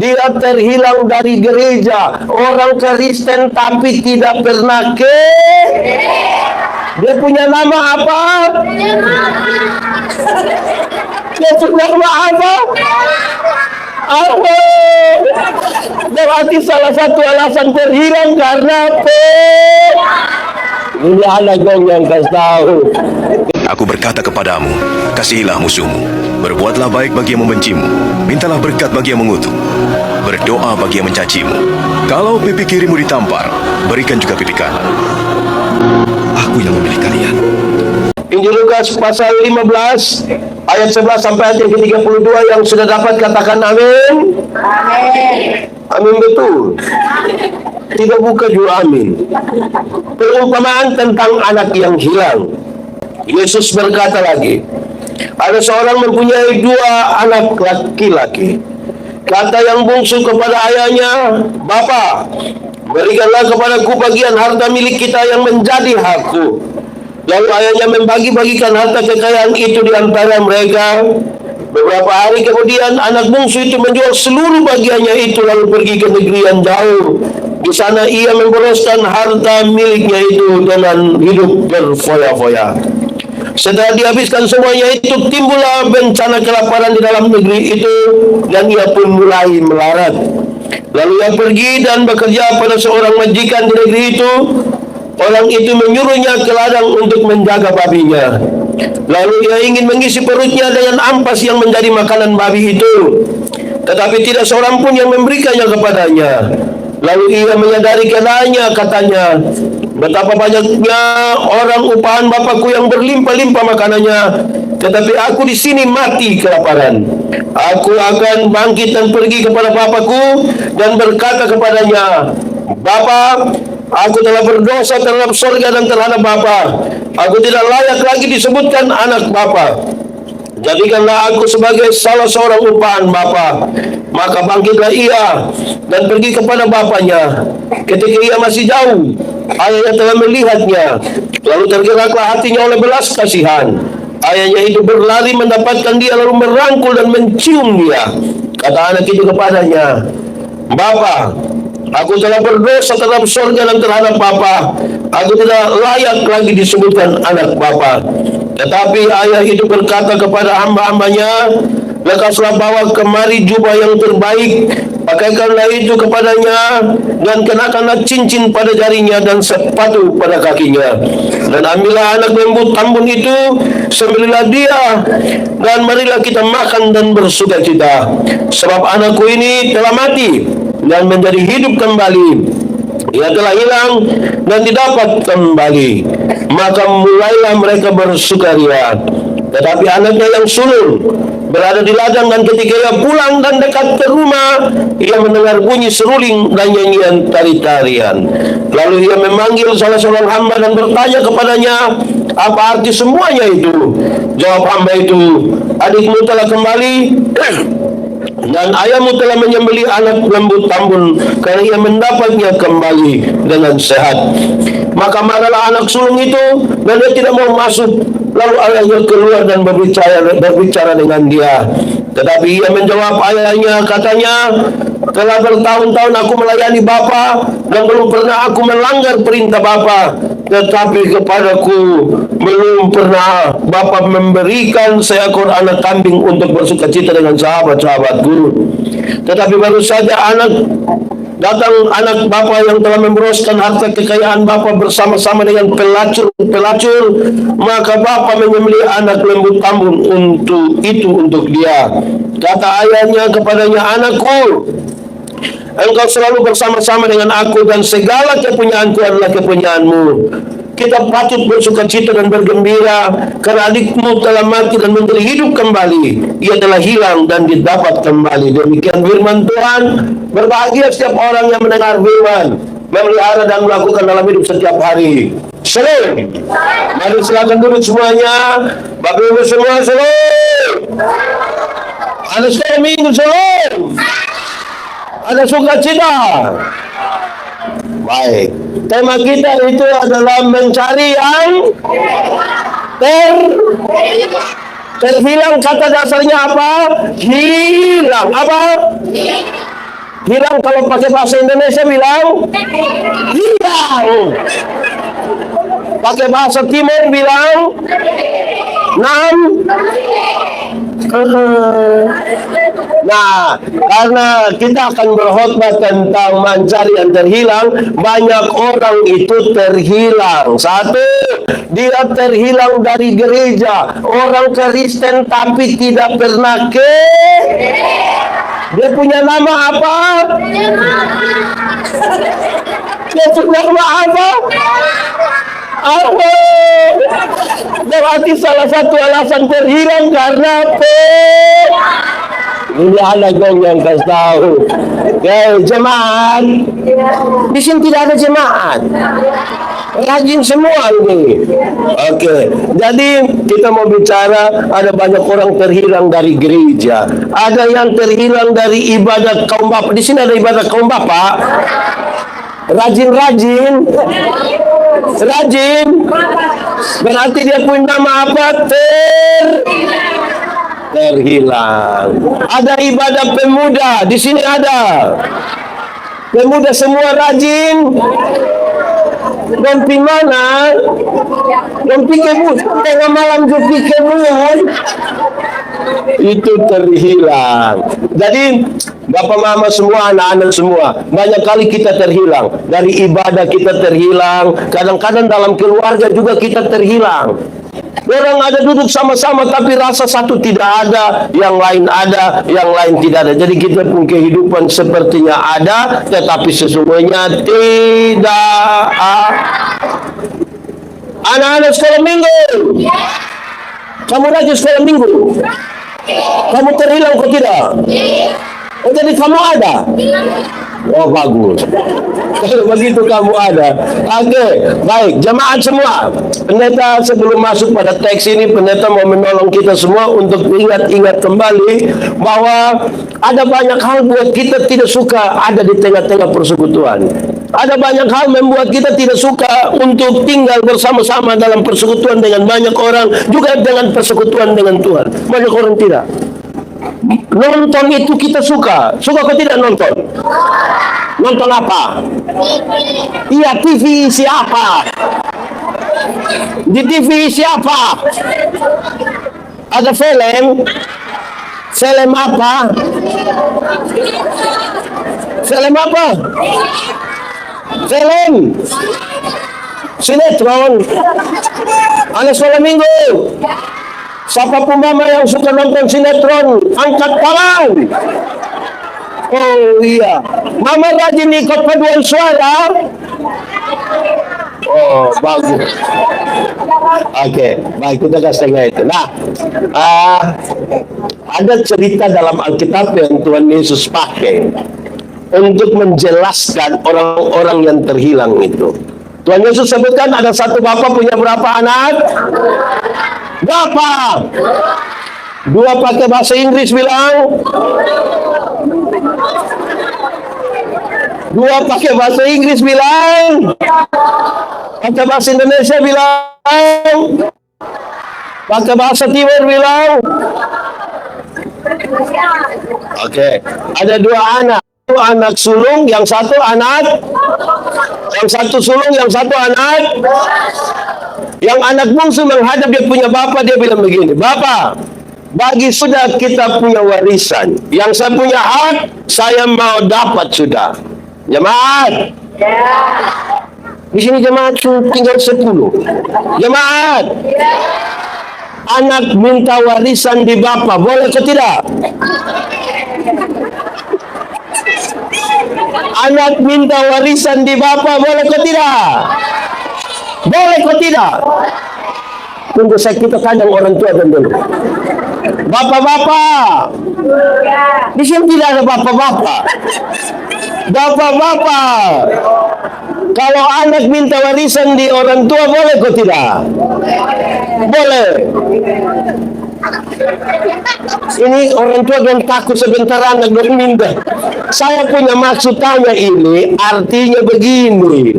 Dia terhilang dari gereja. Orang Kristen tapi tidak pernah Dia punya nama apa? Dia punya nama apa? Berarti salah satu alasan terhilang karena ini anak gong yang kasih tahu. Aku berkata kepadamu, kasihilah musuhmu, berbuatlah baik bagi yang membencimu, mintalah berkat bagi yang mengutuk, berdoa bagi yang mencacimu. Kalau pipi kirimu ditampar, berikan juga pipi kanan. Aku yang memilih kalian. Injil Lukas pasal 15 ayat 11 sampai ayat yang ke-32 yang sudah dapat katakan amin. Amin. Amin betul. Tidak buka juga amin. Perumpamaan tentang anak yang hilang. Yesus berkata lagi, ada seorang mempunyai 2 anak laki-laki. Kata yang bungsu kepada ayahnya, "Bapa, berikanlah kepadaku bagian harta milik kita yang menjadi hakku." Lalu ayahnya membagi-bagikan harta kekayaan itu di antara mereka. Beberapa hari kemudian anak bungsu itu menjual seluruh bagiannya itu lalu pergi ke negeri yang jauh. Di sana ia memboroskan harta miliknya itu dengan hidup berfoya-foya. Setelah dihabiskan semuanya itu, timbullah bencana kelaparan di dalam negeri itu dan ia pun mulai melarat. Lalu ia pergi dan bekerja pada seorang majikan di negeri itu. Orang itu menyuruhnya ke ladang untuk menjaga babinya. Lalu ia ingin mengisi perutnya dengan ampas yang menjadi makanan babi itu. Tetapi tidak seorang pun yang memberikannya kepadanya. Lalu ia menyadari kenanya, katanya, betapa banyaknya orang upahan Bapakku yang berlimpah-limpah makanannya, tetapi aku di sini mati kelaparan. Aku akan bangkit dan pergi kepada Bapakku dan berkata kepadanya, Bapa, aku telah berdosa terhadap surga dan terhadap Bapa. Aku tidak layak lagi disebutkan anak Bapa. Jadikanlah aku sebagai salah seorang upahan Bapa. Maka bangkitlah ia dan pergi kepada bapaknya. Ketika ia masih jauh, ayahnya telah melihatnya. Lalu tergeraklah hatinya oleh belas kasihan. Ayahnya itu berlari mendapatkan dia, lalu merangkul dan mencium dia. Kata anak itu kepadanya, Bapa, aku telah berdosa terhadap surga dan terhadap Bapa. Aku tidak layak lagi disebutkan anak Bapa. Tetapi ayah itu berkata kepada hamba-hambanya, lekaslah bawa kemari jubah yang terbaik, pakaikanlah itu kepadanya, dan kenakanlah cincin pada jarinya dan sepatu pada kakinya. Dan ambillah anak lembu tambun itu, sembelihlah dia, dan marilah kita makan dan bersukacita. Sebab anakku ini telah mati dan menjadi hidup kembali. Ia telah hilang dan didapat kembali. Maka mulailah mereka bersukaria. Tetapi anaknya yang sulung berada di ladang, dan ketika ia pulang dan dekat ke rumah, ia mendengar bunyi seruling dan nyanyian tari-tarian. Lalu ia memanggil salah seorang hamba dan bertanya kepadanya, apa arti semuanya itu? Jawab hamba itu, adikmu telah kembali dan ayahmu telah menyembelih anak lembu tambun karena ia mendapatnya kembali dengan sehat. Maka marahlah anak sulung itu dan dia tidak mau masuk. Lalu ayahnya keluar dan berbicara dengan dia. Tetapi ia menjawab ayahnya, katanya, telah bertahun-tahun aku melayani Bapa dan belum pernah aku melanggar perintah Bapa. Tetapi kepadaku belum pernah Bapa memberikan seekor anak kambing untuk bersukacita dengan sahabat-sahabat guru. Tetapi baru saja datang anak Bapa yang telah memboroskan harta kekayaan Bapa bersama-sama dengan pelacur, maka Bapa menyembelih anak lembu tambun untuk dia. Kata ayahnya kepadanya, anakku, engkau selalu bersama-sama dengan aku dan segala kepunyaanku adalah kepunyaanmu. Kita patut bersukacita dan bergembira karena adikmu telah mati dan menjadi hidup kembali. Ia telah hilang dan didapat kembali. Demikian firman Tuhan. Berbahagia setiap orang yang mendengar firman, memelihara dan melakukan dalam hidup setiap hari. Shalom. Mari silakan duduk semuanya. Bapak Ibu semua, shalom. Ada sekolah minggu, shalom. Ada sukacita. Baik. Tema kita itu adalah mencari yang terhilang. Kata dasarnya apa? Hilang. Apa? Hilang kalau pakai bahasa Indonesia bilang hilang. Pakai bahasa Timur bilang nam. Nah, karena kita akan berkhotbah tentang mencari yang terhilang, banyak orang itu terhilang. Satu, dia terhilang dari gereja. Orang Kristen tapi tidak pernah dia punya nama apa? Dia punya nama apa? Apa? Berarti salah satu alasan terhilang karena ini anak gong yang kasih tahu. Oke, jemaat. Di sini tidak ada jemaat. Rajin semua ini. Oke, jadi kita mau bicara ada banyak orang terhilang dari gereja. Ada yang terhilang dari ibadat kaum bapak. Di sini ada ibadat kaum bapak. Rajin. Berarti dia punya nama apa? Terhilang. Ada ibadah pemuda. Di sini ada. Pemuda semua rajin. Dompi mana? Dompi kebun. Tengah malam dompi kebun. Itu terhilang. Jadi Bapak mama semua, anak-anak semua, banyak kali kita terhilang. Dari ibadah kita terhilang. Kadang-kadang dalam keluarga juga kita terhilang. Orang ada duduk sama-sama tapi rasa satu tidak ada, yang lain ada, yang lain tidak ada. Jadi kita pun kehidupan sepertinya ada, tetapi sesungguhnya tidak ada. Anak-anak sekolah minggu, kamu rajin sekolah minggu? Kamu terhilang kok tidak? Oh, jadi kamu ada? Oh, bagus. Kalau begitu kamu ada. Oke, baik. Jemaat semua. Pendeta sebelum masuk pada teks ini, pendeta mau menolong kita semua untuk ingat-ingat kembali bahwa ada banyak hal buat kita tidak suka ada di tengah-tengah persekutuan. Ada banyak hal membuat kita tidak suka untuk tinggal bersama-sama dalam persekutuan dengan banyak orang, juga dengan persekutuan dengan Tuhan. Banyak orang tidak. Nonton itu kita suka. Suka atau tidak nonton? Nonton apa? Iya, TV siapa? Di TV siapa? Ada film? Film apa? Film apa? Film sinetron. Anak sekolah minggu. Siapa pun mama yang suka nonton sinetron, angkat tangan. Oh iya, mama rajin ikut paduan suara. Oh, bagus. Oke, baik, kita kasih tengah itu. Nah, ada cerita dalam Alkitab yang Tuhan Yesus pakai untuk menjelaskan orang-orang yang terhilang itu. Tuhan Yesus sebutkan ada satu bapak punya berapa anak? Berapa? Dua pakai bahasa Inggris bilang. Dua pakai bahasa Inggris bilang. Pakai bahasa Indonesia bilang. Pakai bahasa Timur bilang. Oke, ada dua anak. Satu anak sulung, yang satu anak. Yang satu sulung, yang satu anak. Yang anak bungsu menghadap dia punya bapak, dia bilang begini, Bapak, bagi sudah kita punya warisan. Yang saya punya hak, saya mau dapat sudah. Jemaat. Di sini jemaat tinggal 10. Jemaat. Anak minta warisan di bapak, boleh atau tidak? Anak minta warisan di bapak, boleh atau tidak? Boleh atau tidak? Tunggu saya, kita kadang orang tua dan dulu. Bapak-bapak. Di sini tidak ada bapak-bapak. Bapak-bapak. Kalau anak minta warisan di orang tua, boleh atau tidak? Boleh. Ini orang tua yang takut sebentar anak dong minta. Saya punya maksud tanya ini artinya begini.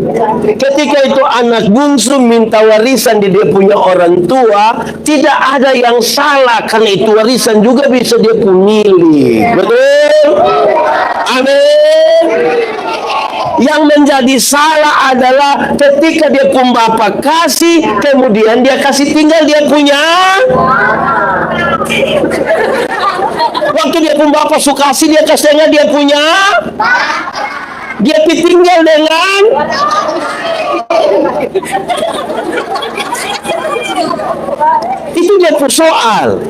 Ketika itu anak bungsu minta warisan di dia punya orang tua, tidak ada yang salah karena itu warisan juga bisa dia pun milih. Betul? Amin. Yang menjadi salah adalah ketika dia pun bapak kasih, kemudian dia kasih tinggal dia punya. Waktu dia pun bapak sukasi, dia kasihnya dia punya. Dia tinggal dengan. Itu dia persoal.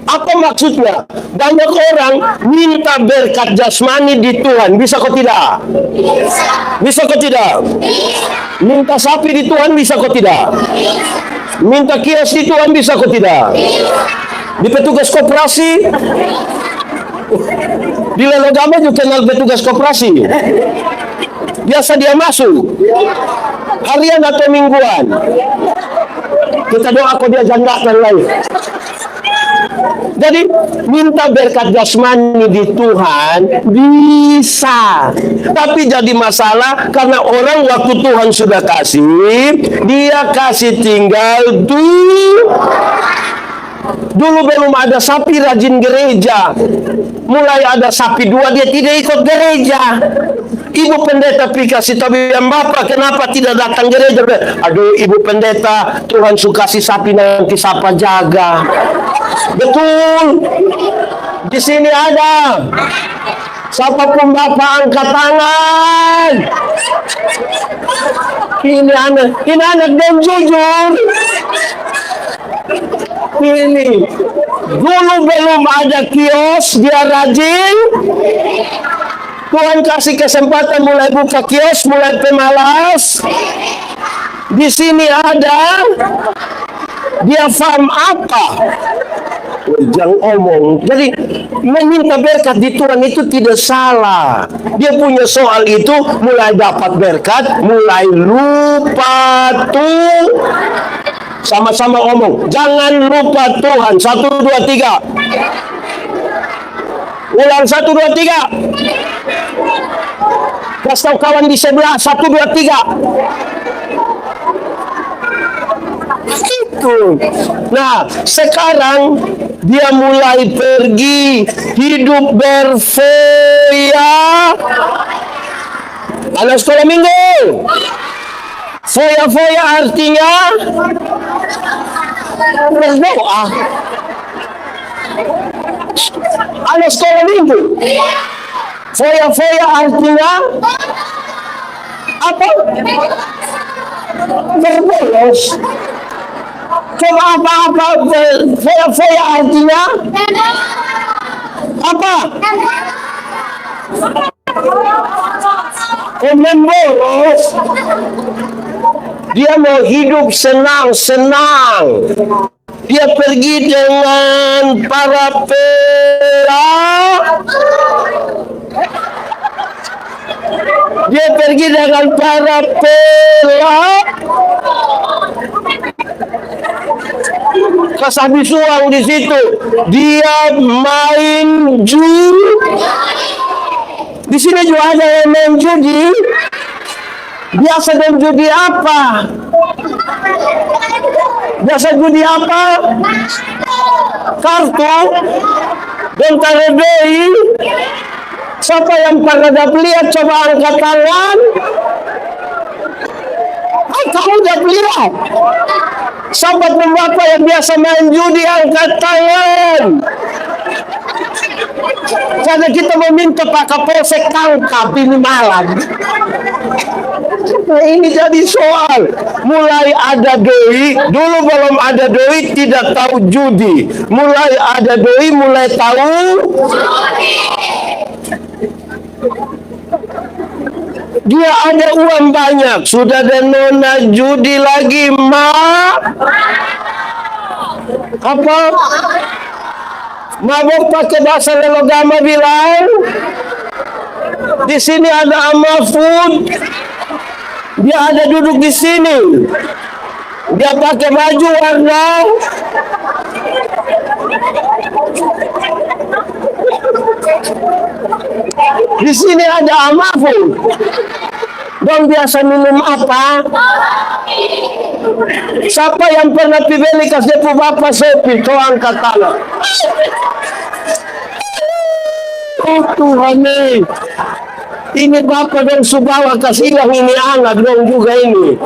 Apa maksudnya? Banyak orang minta berkat jasmani di Tuhan. Bisa kok tidak? Bisa kok tidak? Minta sapi di Tuhan bisa kok tidak? Minta kios di Tuhan bisa kok tidak? Di petugas koperasi? Di Lelogama juga kenal petugas koperasi. Biasa dia masuk. Harian atau mingguan. Kita doa kok dia jangan lain. Jadi minta berkat jasmani di Tuhan bisa, tapi jadi masalah karena orang waktu Tuhan sudah kasih, dia kasih tinggal dulu belum ada sapi rajin gereja. Mulai ada sapi 2 dia tidak ikut gereja. Ibu pendeta kasih tapi yang bapak kenapa tidak datang gereja? Aduh ibu pendeta, Tuhan suka kasih sapi nanti siapa jaga. Betul. Di sini ada. Siapapun bapak angkat tangan. Ini anak dan jujur. Ini dulu belum ada kios, dia rajin. Tuhan kasih kesempatan mulai buka kios, mulai pemalas. Di sini ada. Dia paham apa? Jangan omong. Jadi meminta berkat di Tuhan itu tidak salah. Dia punya soal itu mulai dapat berkat, mulai lupa tuh. Sama-sama omong. Jangan lupa Tuhan. 1, 2, 3. Ulang 1, 2, 3. Kasih tahu kawan di sebelah. 1, 2, 3. Itu. Nah, sekarang dia mulai pergi hidup berfoya. Anak sekolah minggu. Foya-foya artinya berdoa. Anak sekolah minggu. Foya-foya artinya apa? Berbolos. Coba apa-apa foya-foya artinya apa? Membolos. Dia mau hidup senang-senang. Dia pergi dengan para pela. Dia pergi dengan para pela. Pas habis uang di situ, dia main judi. Di sini juga ada yang main judi. Biasa dan judi apa? Biasa judi apa? Kartu dan taredei. Siapa yang pernah lihat? Coba angkat tangan. Kamu udah lihat? Sahabat bapak yang biasa main judi angkat tangan. Karena kita meminta Pak Kapolsek tangkap ini malam. Nah, ini jadi soal. Mulai ada doi, dulu belum ada doi, tidak tahu judi. Mulai ada doi, mulai tahu. Dia ada uang banyak, sudah ada nona judi lagi, apa? Mabuk pakai bahasa Lelogama bilang. Di sini ada Amafud. Dia ada duduk di sini. Dia pakai baju warna. Di sini ada Amafud. Dong biasa minum apa? Siapa yang pernah pibeli kasih bapak sepi? Kau angkat tangan. Oh Tuhan nih. Ini Bapak dong Subawa kasih hilang ini anak dong juga ini.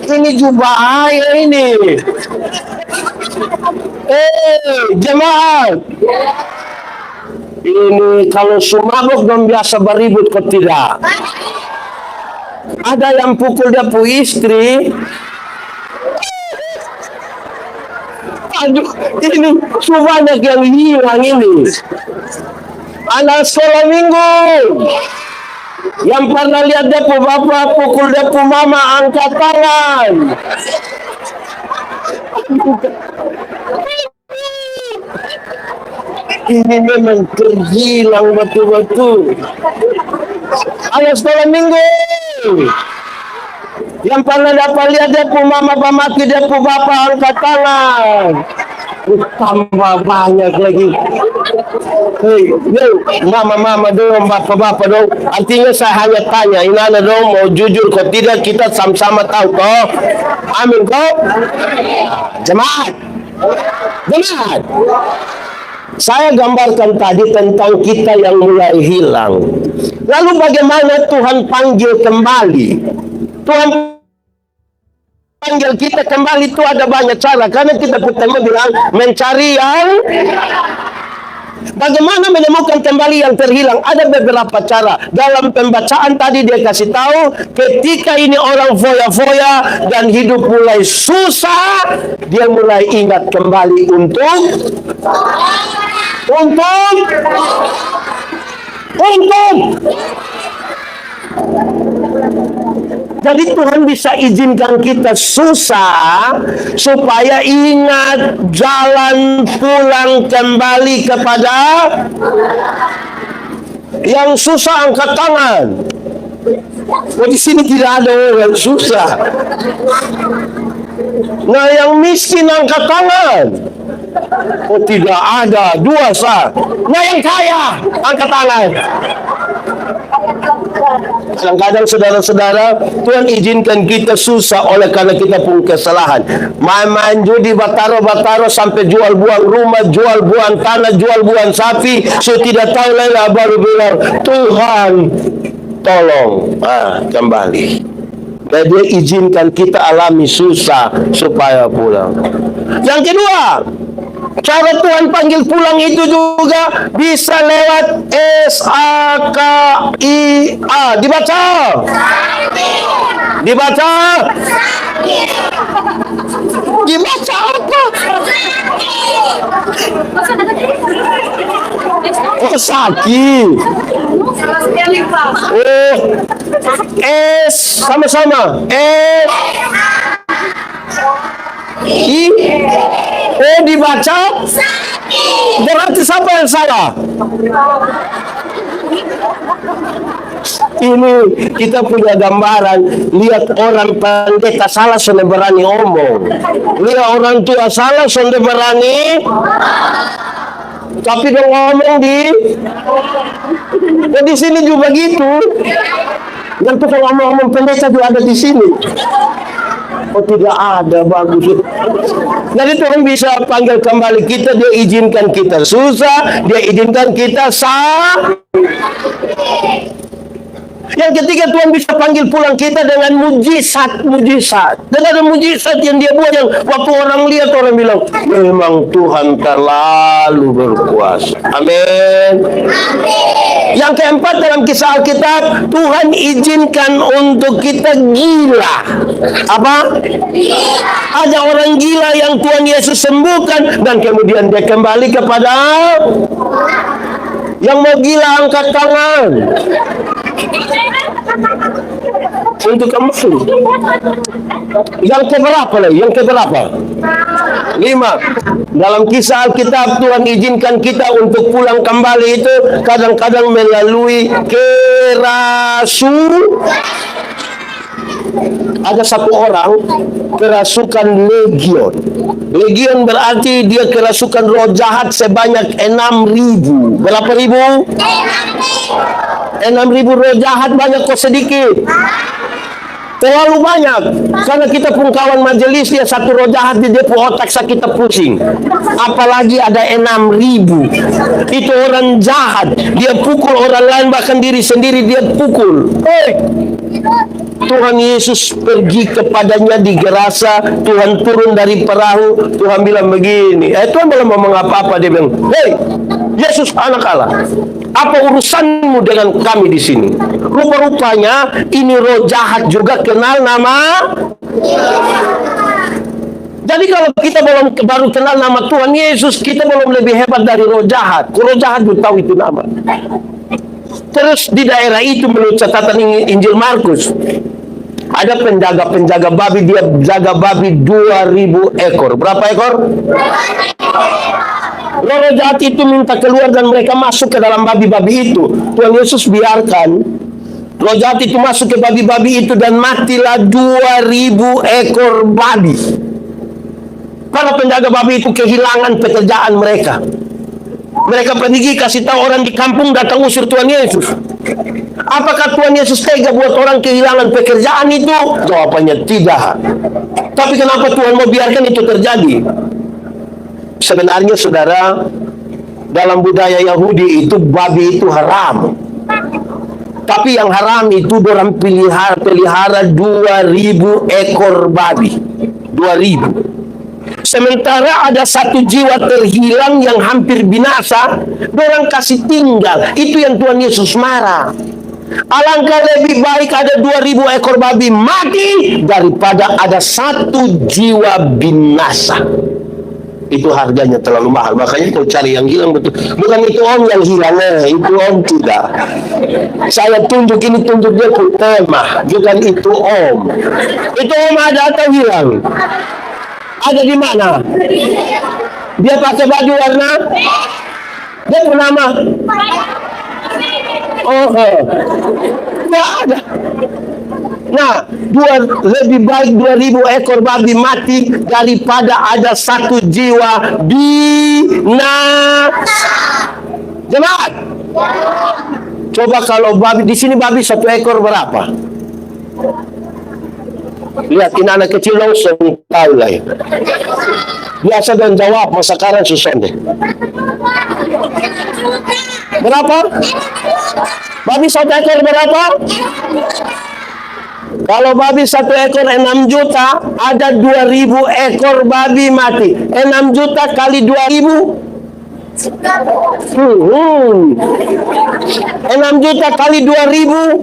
Ini juga bahaya ini. Jemaat. Ini kalau sumabok dong biasa beribut kok tidak. Ada yang pukul dia pu istri. Aduh, ini banyak yang hilang ini. Anak sekolah minggu yang pernah lihat dia pu bapak pukul dia pu mama angkat tangan. Ini memang terhilang betul-betul. Anak sekolah minggu yang pernah dapat lihat dia pu mama pamaki dia pu bapak angkat tangan. Tambah banyak lagi. Hei, mama dong, bapak dong. Artinya saya hanya tanya, Inana dong mau jujur kok tidak kita sama-sama tahu toh. Amin kok. Jemaat. Saya gambarkan tadi tentang kita yang mulai hilang. Lalu bagaimana Tuhan panggil kembali? Tuhan panggil kita kembali itu ada banyak cara. Karena kita pertama bilang mencari yang... Bagaimana menemukan kembali yang terhilang? Ada beberapa cara. Dalam pembacaan tadi dia kasih tahu, ketika ini orang foya-foya dan hidup mulai susah, dia mulai ingat kembali untuk jadi Tuhan bisa izinkan kita susah supaya ingat jalan pulang kembali kepada yang susah. Angkat tangan. Oh, di sini tidak ada orang susah. Nah, yang miskin angkat tangan. Oh, tidak ada. Dua sah. Nah, yang kaya angkat tangan. Kadang-kadang saudara-saudara, Tuhan izinkan kita susah oleh karena kita punya kesalahan. Main-main judi, bataro sampai jual buang rumah, jual buang tanah, jual buang sapi. So tidak tahu lah baru bilang, Tuhan tolong kembali. Dan dia izinkan kita alami susah supaya pulang. Yang kedua, cara Tuhan panggil pulang itu juga bisa lewat SAKIA. Dibaca. Dibaca apa? Oh, sakit. Oh, S sama-sama. Dibaca. Berarti siapa yang salah? Ini kita punya gambaran. Lihat orang pendeta salah sudah berani omong. Lihat orang tua salah sudah berani. Tapi dia ngomong di sini juga gitu. Dan tuh kalau ngomong pendeta juga ada di sini. Oh, tidak ada, bagus. Jadi Tuhan bisa panggil kembali kita, dia izinkan kita susah, dia izinkan kita sah. Yang ketiga, Tuhan bisa panggil pulang kita dengan mujizat. Dan ada mujizat yang dia buat yang waktu orang lihat, orang bilang, memang Tuhan terlalu berkuasa. Amin. Yang keempat, dalam kisah Alkitab, Tuhan izinkan untuk kita gila. Apa? Ada orang gila yang Tuhan Yesus sembuhkan dan kemudian dia kembali kepada yang mau gila angkat tangan. Untuk kembali. Yang keberapa lagi? Yang keberapa? 5. Dalam kisah Alkitab Tuhan izinkan kita untuk pulang kembali itu kadang-kadang melalui ada satu orang kerasukan legion. Legion berarti dia kerasukan roh jahat sebanyak 6.000. Berapa ribu? 6.000 roh jahat, banyak kok sedikit. Terlalu banyak. Karena kita pun kawan majelis, dia satu roh jahat di depo otak kita pusing. Apalagi ada 6.000. Itu orang jahat. Dia pukul orang lain, bahkan diri sendiri dia pukul. Tuhan Yesus pergi kepadanya di Gerasa. Tuhan turun dari perahu. Tuhan bilang begini. Tuhan belum ngomong apa-apa. Dia bilang, "Hei, Yesus anak Allah, apa urusanmu dengan kami di sini?" Rupa-rupanya ini roh jahat juga kenal nama. Jadi kalau kita baru kenal nama Tuhan Yesus, kita belum lebih hebat dari roh jahat. Roh jahat juga tahu itu nama. Terus di daerah itu menurut catatan Injil Markus, ada penjaga babi, dia jaga babi 2.000 ekor. Berapa ekor? Roh jahat itu minta keluar dan mereka masuk ke dalam babi-babi itu. Tuhan Yesus biarkan roh jahat itu masuk ke babi-babi itu dan matilah 2.000 ekor babi. Para penjaga babi itu kehilangan pekerjaan mereka. Mereka pergi kasih tahu orang di kampung, datang usir Tuhan Yesus. Apakah Tuhan Yesus tega buat orang kehilangan pekerjaan itu? Jawabannya tidak. Tapi kenapa Tuhan mau biarkan itu terjadi? Sebenarnya saudara, dalam budaya Yahudi itu babi itu haram. Tapi yang haram itu orang pelihara 2.000 ekor babi. 2.000. Sementara ada satu jiwa terhilang yang hampir binasa, dorang kasih tinggal. Itu yang Tuhan Yesus marah. Alangkah lebih baik ada 2.000 ekor babi mati daripada ada satu jiwa binasa. Itu harganya terlalu mahal. Makanya kau cari yang hilang betul. Bukan itu om yang hilang, itu om tidak. Saya tunjuk ini, tunjuk dia pun tema. Bukan itu om. Itu om ada atau hilang? Ada di mana? Dia pakai baju warna? Dia bernama? Nggak ada. Nah, lebih baik 2.000 ekor babi mati daripada ada satu jiwa binasa. Jemaat, coba kalau babi di sini, babi satu ekor berapa? Lihatin anak kecil langsung tahu lah ya. Biasa dan jawab, masa sekarang susah deh. Berapa? Babi satu ekor berapa? Kalau babi satu ekor 6 juta, ada 2.000 ekor babi mati. 6 juta kali 2.000. 6 juta kali 2.000.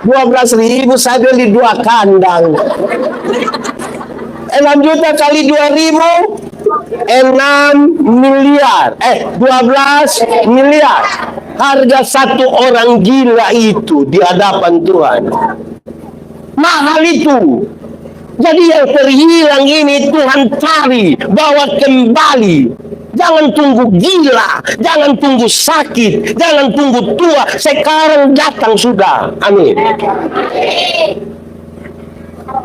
12.000, saya beli 2 kandang. 6 juta kali 2.000, 6 miliar. 12 miliar. Harga satu orang gila itu di hadapan Tuhan. Mahal itu. Jadi yang terhilang ini Tuhan cari, bawa kembali. Jangan tunggu gila, jangan tunggu sakit, jangan tunggu tua. Sekarang datang sudah. Amin.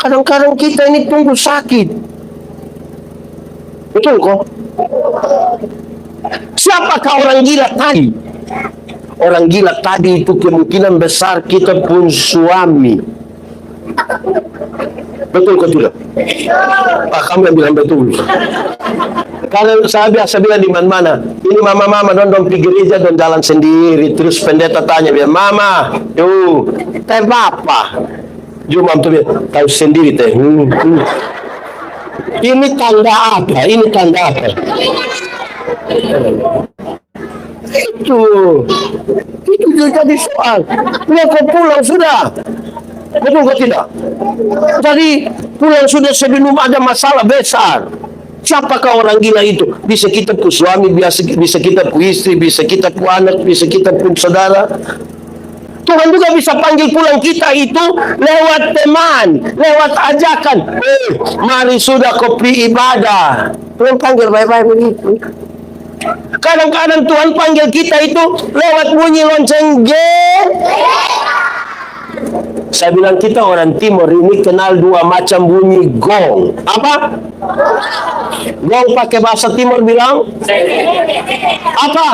Kadang-kadang kita ini tunggu sakit. Betul kok? Siapakah orang gila tadi? Orang gila tadi itu kemungkinan besar kita pun suami. Betul kok tidak? Kamu yang bilang betul. Kalau saya biasa bilang di mana-mana, ini mama-mama don pergi gereja don jalan sendiri. Terus pendeta tanya dia, "Mama, teh apa?" Cuma tuh tahu sendiri teh. Ini tanda apa? Ini tanda apa? Itu jadi soal. Dia kok pulang sudah? Betul kok tidak? Jadi pulang sudah sebelum ada masalah besar. Siapakah orang gila itu? Bisa kita pun suami, bisa kita pun istri, bisa kita pun anak, bisa kita pun saudara. Tuhan juga bisa panggil pulang kita itu lewat teman, lewat ajakan. Mari sudah kopi ibadah. Tuhan panggil baik-baik begitu. Kadang-kadang Tuhan panggil kita itu lewat bunyi lonceng Saya bilang kita orang Timur ini kenal 2 macam bunyi gong. Apa? Gong pakai bahasa Timur bilang apa?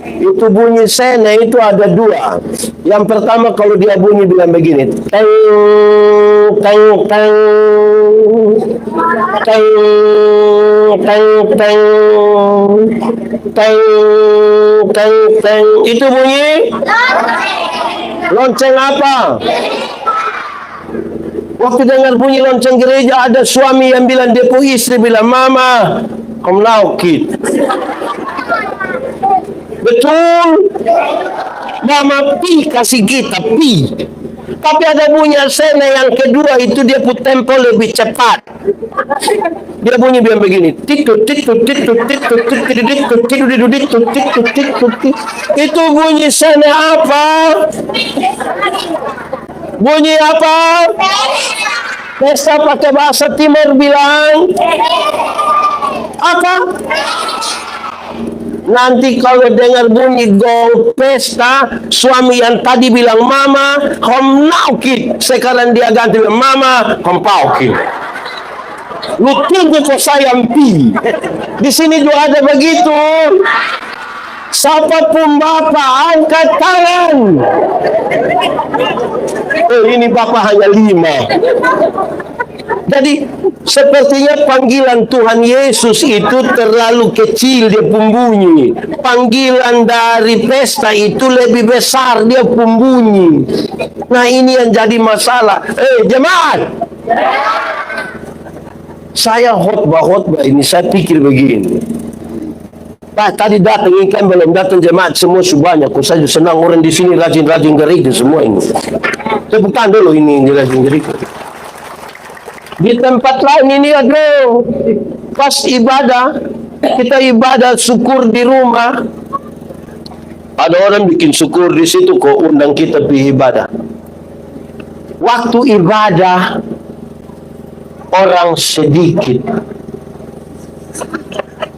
Itu bunyi sena itu ada dua. Yang pertama kalau dia bunyi bilang begini, teng teng teng teng teng teng teng teng teng. Itu bunyi lonceng apa? Waktu dengar bunyi lonceng gereja, ada suami yang bilang, dia pun istri bilang, "Mama, kom laukit." Betul. Mama pi kasih kita pi. Tapi ada bunyi sena yang kedua itu dia put tempo lebih cepat. Dia bunyi bilang begini. Itu bunyi sena apa? Bunyi apa? Pesta pakai bahasa timur bilang apa? Nanti kalau dengar bunyi gong pesta, suami yang tadi bilang mama, kom naukit. Sekarang dia ganti bilang mama, kom paukit. Lu tunggu kok sayang pi. Di sini juga ada begitu. Siapapun bapak angkat tangan. Ini bapak hanya 5. Jadi sepertinya panggilan Tuhan Yesus itu terlalu kecil dia bunyi. Panggilan dari pesta itu lebih besar dia bunyi. Nah ini yang jadi masalah. Jemaat, saya khotbah ini saya pikir begini. Pak tadi datang ini kan belum datang jemaat semua banyak. Saya senang orang di sini rajin-rajin gereja semua ini. Tepuk tangan dulu ini rajin gereja. Di tempat lain ini ada pas ibadah, kita ibadah syukur di rumah. Ada orang bikin syukur di situ kok undang kita pergi ibadah. Waktu ibadah orang sedikit.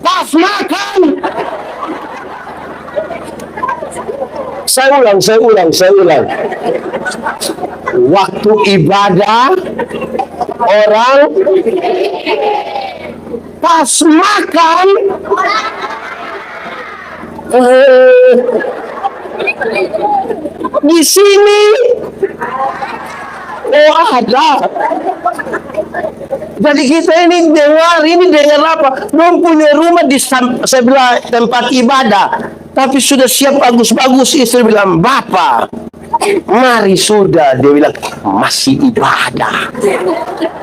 Pas makan. Saya ulang. Waktu ibadah orang pas makan di sini ada. Jadi kita ini dengar apa? Belum punya rumah di sebelah tempat ibadah, tapi sudah siap bagus-bagus. Istri bilang, "Bapak, mari sudah." Dia bilang, "Masih ibadah."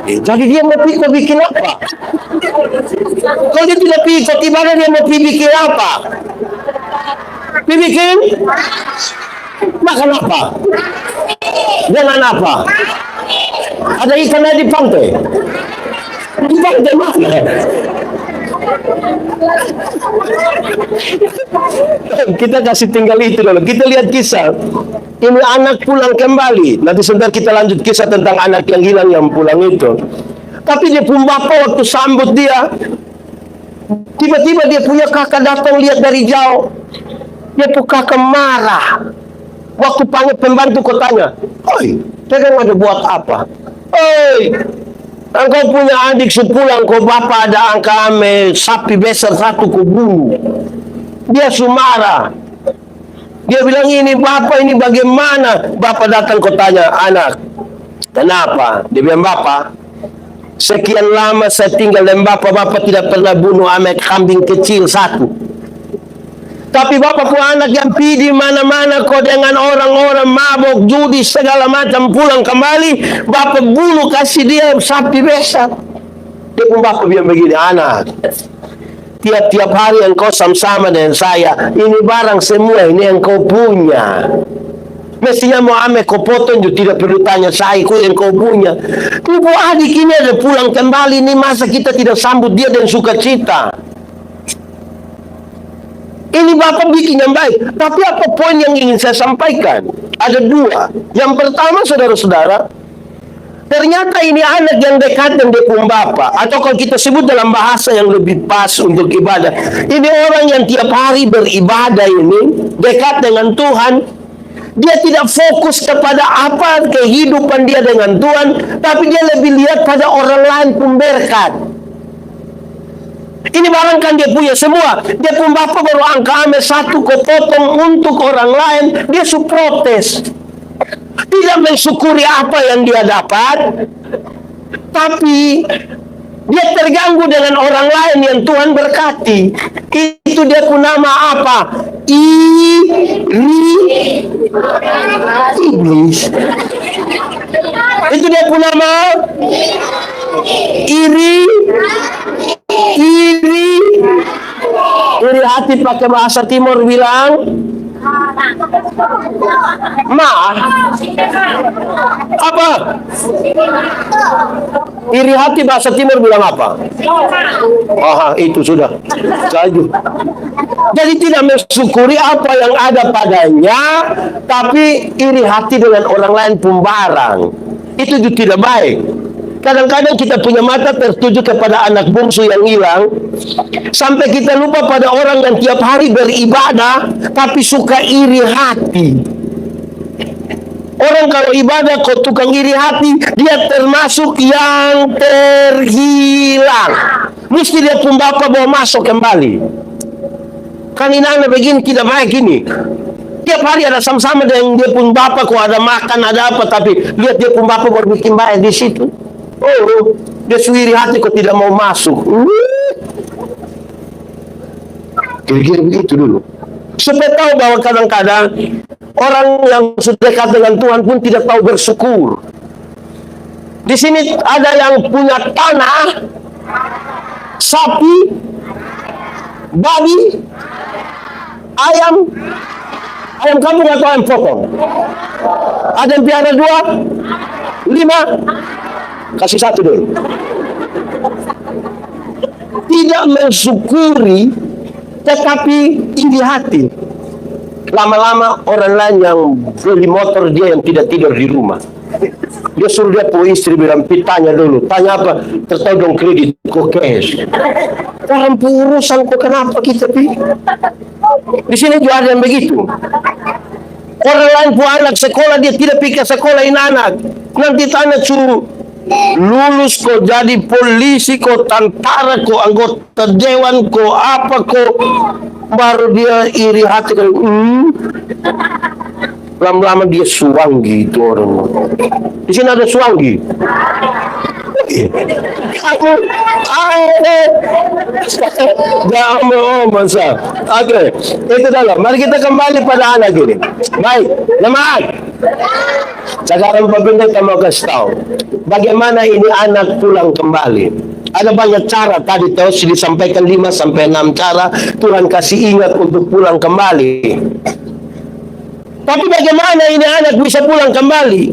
Jadi dia mau bikin apa? Kalau dia tidak ikut ibadah, dia mau bikin apa? Bikin makan apa? Dengan apa? Ada ikan di pantai. Di pantai mana? Kita kasih tinggal itu dulu. Kita lihat kisah. Ini anak pulang kembali. Nanti sebentar kita lanjut kisah tentang anak yang hilang yang pulang itu. Tapi dia pun bapak waktu sambut dia. Tiba-tiba dia punya kakak datang lihat dari jauh. Dia pun kakak marah. Waktu panggil pembantu kotanya, "Oi, tegang ada buat apa? Oi, engkau punya adik sepulang kau bapak ada angka ame sapi besar satu kau bunuh." Dia sumarah. Dia bilang, "Ini bapak ini bagaimana?" Bapak datang kau tanya, "Anak, kenapa?" Dia bilang, "Bapak, sekian lama saya tinggal dengan bapak tidak pernah bunuh ame kambing kecil satu. Tapi bapak punya anak yang pergi di mana-mana kok dengan orang-orang mabok, judi, segala macam, pulang kembali, bapak bunuh kasih dia sapi besar." Dia pun bapak bilang begini, "Anak, tiap-tiap hari engkau sama-sama dengan saya. Ini barang semua ini yang kau punya. Mestinya mau ame kau potong juga tidak perlu tanya saya, kau yang kau punya. Ibu adik ini ada pulang kembali, ini masa kita tidak sambut dia dengan sukacita?" Ini bapak bikin yang baik. Tapi apa poin yang ingin saya sampaikan? Ada dua. Yang pertama, saudara-saudara, ternyata ini anak yang dekat dengan dia pun bapak. Atau kalau kita sebut dalam bahasa yang lebih pas untuk ibadah, ini orang yang tiap hari beribadah ini, dekat dengan Tuhan. Dia tidak fokus kepada apa kehidupan dia dengan Tuhan, tapi dia lebih lihat pada orang lain pun berkat. Ini barang kan dia punya semua. Dia pun bapak baru angka ame satu kau potong untuk orang lain, dia su protes. Tidak mensyukuri apa yang dia dapat, tapi dia terganggu dengan orang lain yang Tuhan berkati. Itu dia pun nama apa? Iblis. Itu dia pun nama iri hati, pakai bahasa Timur bilang apa? Iri hati bahasa Timur bilang apa? Itu sudah saja. Jadi tidak mensyukuri apa yang ada padanya, tapi iri hati dengan orang lain pembarang. Itu juga tidak baik. Kadang-kadang kita punya mata tertuju kepada anak bungsu yang hilang, sampai kita lupa pada orang yang tiap hari beribadah, tapi suka iri hati. Orang kalau ibadah kok tukang iri hati, dia termasuk yang terhilang. Mesti dia pun bapak bawa masuk kembali. Kan ini anak begini tidak baik ini. Tiap hari ada sama-sama dengan dia pun bapak, kok ada makan, ada apa, tapi lihat dia pun bapak baru bikin baik di situ. Dia suiri hati kok tidak mau masuk. Kira-kira begitu dulu. Supaya tahu bahwa kadang-kadang orang yang sudah dekat dengan Tuhan pun tidak tahu bersyukur. Di sini ada yang punya tanah, sapi, babi, ayam kampung atau ayam potong. Ada yang piara 2, 5. Kasih 1 dulu. Tidak mensyukuri, tetapi iri hati. Lama-lama orang lain yang beli motor, dia yang tidak tidur di rumah. Dia suruh dia punya istri bilang, tanya dulu. Tanya apa? Tertodong kredit, kok cash. Orang urusan kok kenapa kita pi? Di sini juga ada yang begitu. Orang lain punya anak sekolah, dia tidak pikir sekolah ini anak. Nanti tanya suruh lulus kok jadi polisi, kok tentara, kok anggota dewan, kok apa, kok baru dia iri hati kan. Lama-lama dia suanggi itu orang. Di sini ada suanggi. Masa. Oke, itu dalam. Mari kita kembali pada anak ini. Baik, jemaat. Sekarang Baginda kita mau kasih tahu bagaimana ini anak pulang kembali. Ada banyak cara, tadi terus disampaikan 5-6 cara Tuhan kasih ingat untuk pulang kembali. Tapi bagaimana ini anak bisa pulang kembali?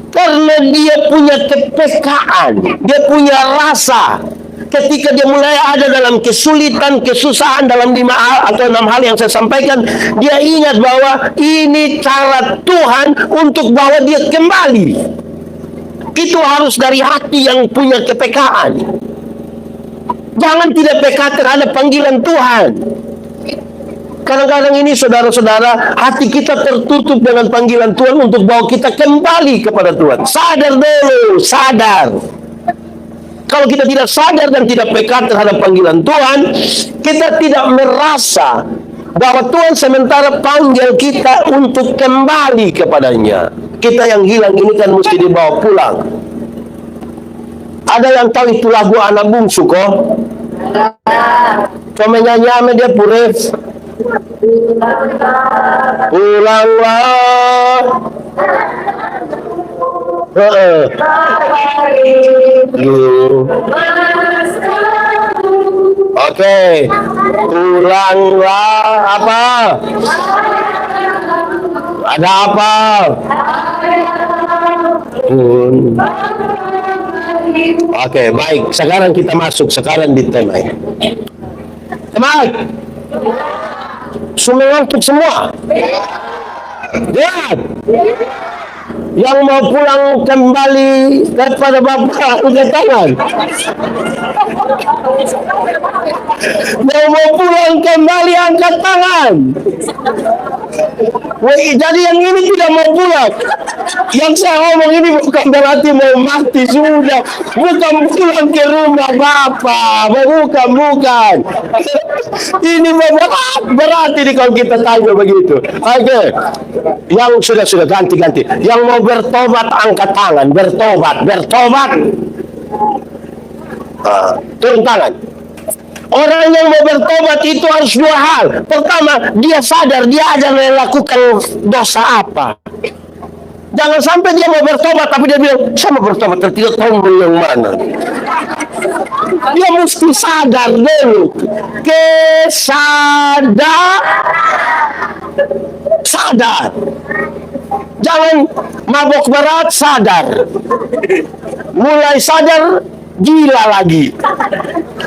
Karena dia punya kepekaan, dia punya rasa. Ketika dia mulai ada dalam kesulitan, kesusahan dalam 5 hal atau 6 hal yang saya sampaikan, dia ingat bahwa ini cara Tuhan untuk bawa dia kembali. Itu harus dari hati yang punya kepekaan. Jangan tidak peka terhadap panggilan Tuhan. Kadang-kadang ini saudara-saudara, hati kita tertutup dengan panggilan Tuhan untuk bawa kita kembali kepada Tuhan. Sadar dulu, sadar. Kalau kita tidak sadar dan tidak peka terhadap panggilan Tuhan, kita tidak merasa bahwa Tuhan sementara panggil kita untuk kembali kepadanya. Kita yang hilang ini kan mesti dibawa pulang. Ada yang tahu itu lagu anak bungsu kok? Cuma nyanyi dia pures. Pulanglah. Oke, pulanglah apa? Ada apa? Oke, baik. Sekarang kita masuk sekarang di tema ini. Teman, semua untuk semua. Lihat, yang mau pulang kembali kepada Bapak, angkat tangan. Yang mau pulang kembali angkat tangan. Woi, jadi yang ini tidak mau pulang. Yang saya ngomong ini bukan berarti mau mati sudah. Bukan pulang ke rumah Bapak. Bukan. Ini berat ini kalau kita tanya begitu. Oke. Yang sudah ganti. Yang mau bertobat angkat tangan. Bertobat. Turun tangan. Orang yang mau bertobat itu harus dua hal. Pertama, dia sadar dia ada melakukan dosa apa. Jangan sampai dia mau bertobat tapi dia bilang, saya mau bertobat tapi tidak tahu yang mana. Dia mesti sadar dulu. Sadar. Jangan mabok berat, sadar. Mulai sadar, gila lagi.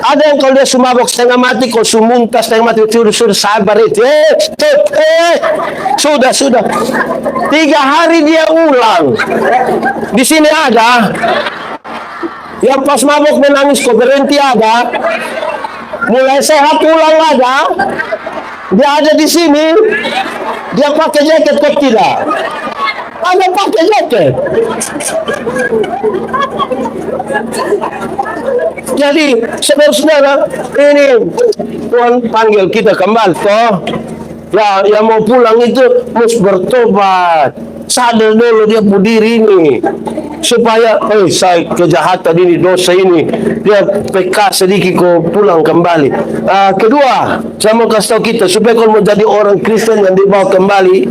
Ada yang kalau dia sumabok setengah mati, kalau sumuntas setengah mati, sudah sabar itu. Sudah. 3 hari dia ulang. Di sini ada. Yang pas mabok menangis kok berhenti ada. Mulai sehat ulang ada. Dia ada di sini. Dia pakai jaket kok tidak. Ada pakai jaket. Jadi saudara-saudara, ini Tuhan panggil kita kembali toh. Ya, yang mau pulang itu harus bertobat. Sadar dulu dia berdiri ini. Supaya, saya kejahatan ini, dosa ini. Dia PK sedikit kok pulang kembali. Kedua, saya mau kasih tahu kita, supaya kalau mau jadi orang Kristen yang dibawa kembali,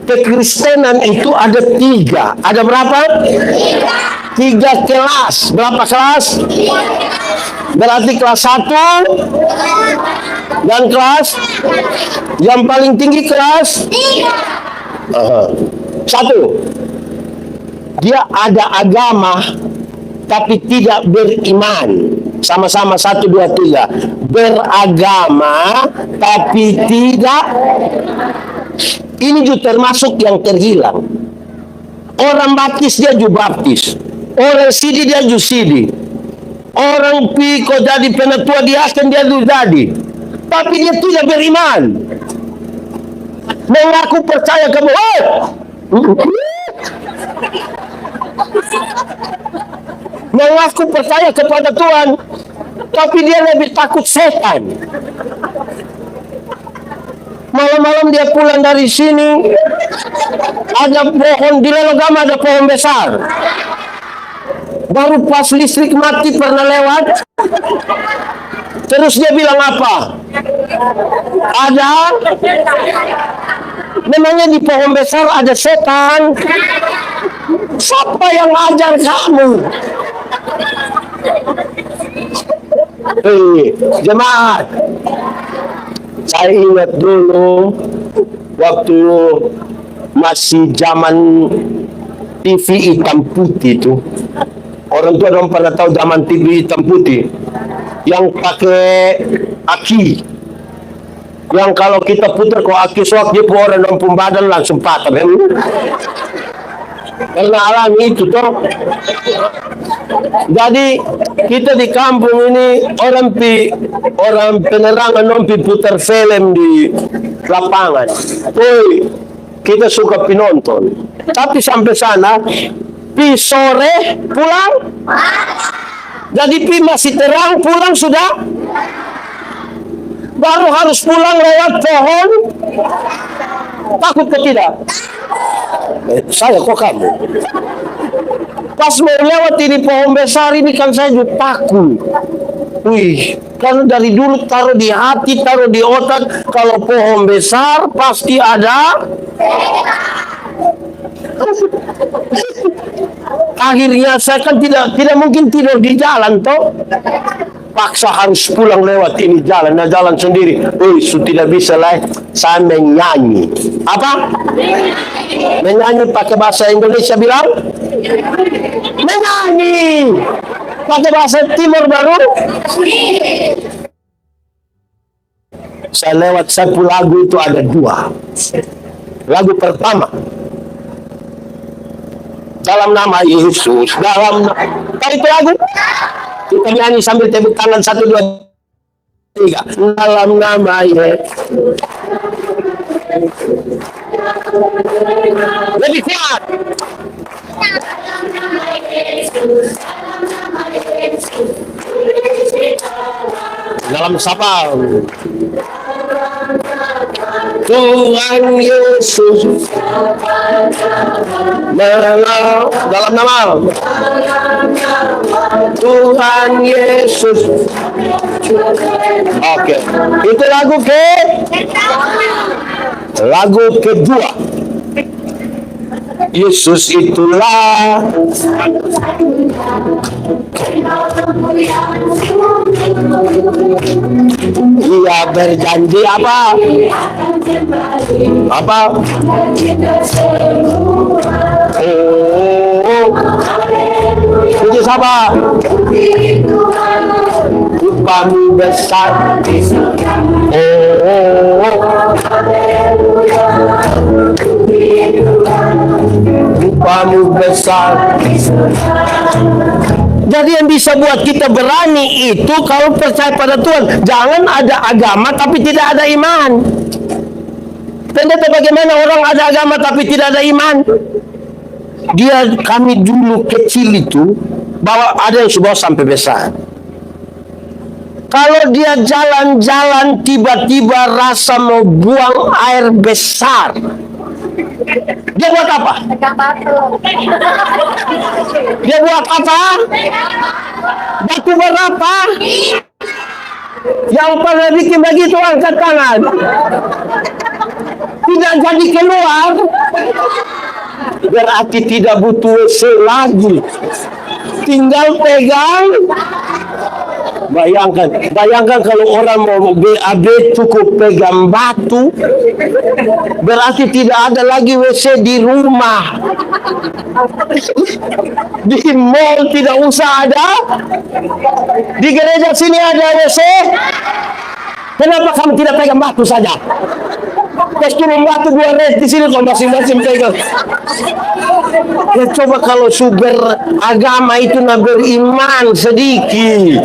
kekristenan itu ada 3. Ada berapa? 3 kelas. Berapa kelas? Berarti kelas 1 dan kelas yang paling tinggi kelas 1. Dia ada agama tapi tidak beriman. Sama-sama 1, 2, 3. Beragama tapi tidak. Ini juga termasuk yang terhilang. Orang baptis dia juga baptis. Orang sidi dia juga sidi. Orang piko jadi penatua dia akan dia juga jadi. Tapi dia tidak beriman. Mengaku percaya kamu. Mengaku percaya kepada Tuhan. Tapi dia lebih takut setan. Malam-malam dia pulang dari sini, ada pohon di Lelogama, ada pohon besar. Baru pas listrik mati pernah lewat, terus dia bilang apa? Ada, memangnya di pohon besar ada setan? Siapa yang ajar kamu? Jemaat, saya ingat dulu waktu masih zaman TV hitam putih itu. Orang tua dong pernah tahu zaman TV hitam putih yang pakai aki. Yang kalau kita putar kok aki soak dia orang dong pembadan langsung patah. Karena alami itu toh. Jadi kita di kampung ini orang penerangan nompi putar film di lapangan. Kita suka penonton. Tapi sampai sana pi sore pulang. Jadi pi masih terang pulang sudah. Baru harus pulang lewat pohon. Takut ke tidak? Saya kok kamu? Pas mau lewat ini pohon besar ini kan saya juga takut. Karena dari dulu taruh di hati, taruh di otak, kalau pohon besar pasti ada. Akhirnya saya kan tidak mungkin tidur di jalan toh. Paksa harus pulang lewat ini jalan, jalan sendiri. Tidak bisa lah. Saya menyanyi. Apa? Menyanyi pakai bahasa Indonesia bilang? Menyanyi. Pakai bahasa Timur baru? Saya lewat satu lagu itu ada 2. Lagu pertama, dalam nama Yesus, dalam nama. Itu lagu kita nyanyi sambil tepuk tangan 1, 2, Tiga. Dalam nama Yesus. Lebih kuat. Dalam sapa. Tuhan Yesus. Dalam nama Tuhan Yesus. Oke, itu lagu kedua. Yesus itulah Dia berjanji apa? Apa? Puji siapa? Upamu besar. Upamu besar. Jadi yang bisa buat kita berani itu kalau percaya pada Tuhan. Jangan ada agama tapi tidak ada iman. Ternyata bagaimana orang ada agama tapi tidak ada iman? Kami dulu kecil itu bawa ada yang sudah sampai besar. Kalau dia jalan-jalan tiba-tiba rasa mau buang air besar, dia buat apa? Dia buat apa? Batu berapa? Yang pernah bikin begitu angkat tangan. Tidak jadi keluar. Berarti tidak butuh WC lagi. Tinggal pegang. Bayangkan kalau orang mau BAB cukup pegang batu. Berarti tidak ada lagi WC di rumah. Di mall tidak usah ada. Di gereja sini ada WC. Kenapa kamu tidak pegang batu saja? Terus turun batu 2 red di sini kok masing-masing pegang. Ya coba kalau sumber agama itu beriman sedikit.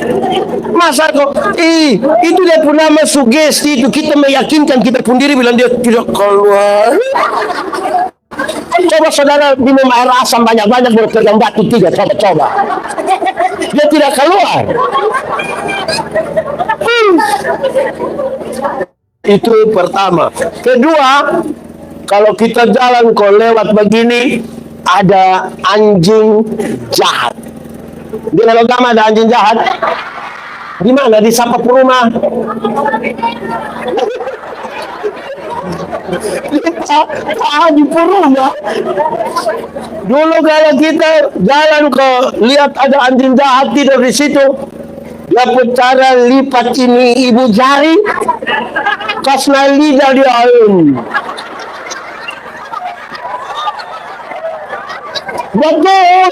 Masa kok itu dia pun nama sugesti itu kita meyakinkan kita pun diri bilang dia tidak keluar. Coba saudara minum air asam banyak-banyak baru pegang batu 3, coba. Dia tidak keluar. Itu pertama. Kedua, kalau kita jalan kok lewat begini ada anjing jahat. Di dalam agama ada anjing jahat. Di mana? Di samping rumah. Di rumah. Dulu kalau kita jalan ke lihat ada anjing jahat tidur di situ, dia cara lipat ini ibu jari, kasih lidah dia betul.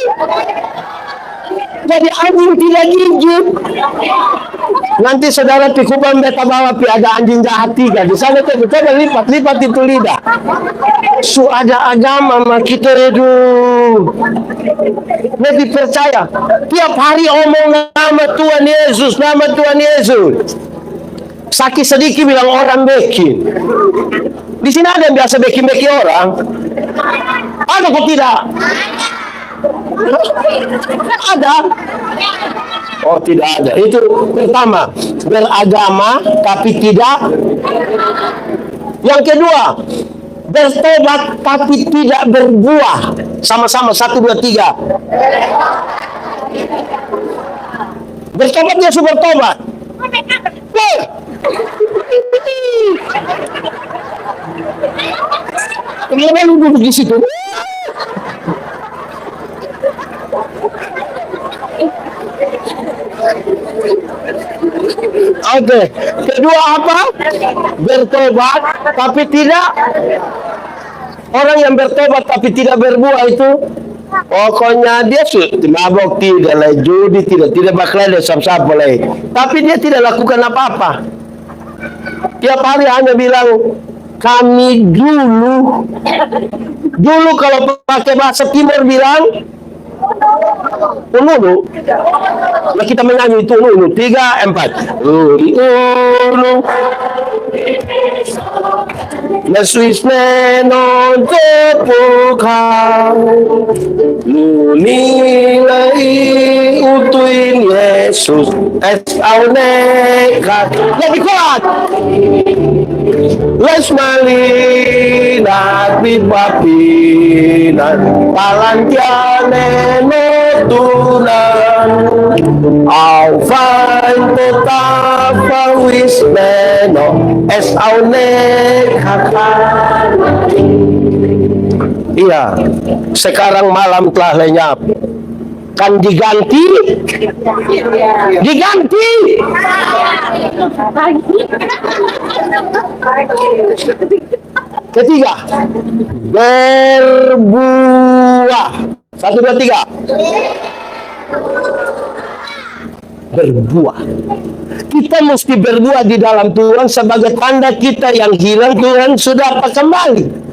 Jadi anjing tidak gigit. Nanti saudara pikuban beta bawa ada anjing jahat 3 di sana tuh coba lipat itu lidah. Ada agama mah kita lebih percaya. Tiap hari omong nama Tuhan Yesus, nama Tuhan Yesus. Sakit sedikit bilang orang bekin. Di sini ada yang biasa bekin-bekin orang. Ada kok tidak? Ada? Oh tidak ada. Itu pertama, beragama tapi tidak. Yang kedua, bertobat tapi tidak berbuah. Sama-sama 1, 2, 3. Bertobat dia sudah bertobat. Kenapa lu duduk di situ? Oke. Kedua apa? Bertobat tapi tidak. Orang yang bertobat tapi tidak berbuah itu pokoknya dia mabok, tidak judi, tidak bakal ada sap-sap lagi. Tapi dia tidak lakukan apa-apa. Tiap hari hanya bilang kami dulu kalau pakai bahasa timur bilang Uno. Nah, kita menyanyi itu uno. 3, 4. Uno. Yesus menontopukan nilai utuin Yesus es aunekat lebih kuat les malinat bibapinan palantiane notunan au fain tetap pawis meno es aunekat. Iya, sekarang malam telah lenyap. Kan diganti? Ketiga, berbuah. 1, 2, 3. Berbuah. Kita mesti berbuah di dalam Tuhan sebagai tanda kita yang hilang Tuhan sudah dapat kembali.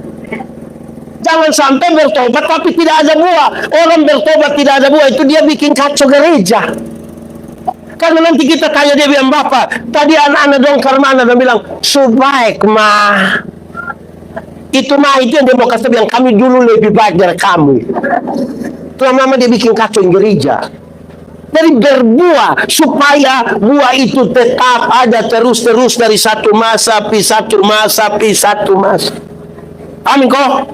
Jangan sampai bertobat tapi tidak ada buah. Orang bertobat tidak ada buah itu dia bikin kacau gereja. Karena nanti kita tanya dia bilang, Bapak, tadi anak-anak dongkar mana? Dan bilang, sebaik mah. Itu yang dia mau kasih bilang, kami dulu lebih baik dari kamu. Lama-lama dia bikin kacau gereja. Dari berbuah supaya buah itu tetap ada terus-terus dari satu masa pi satu masa. Amin kok.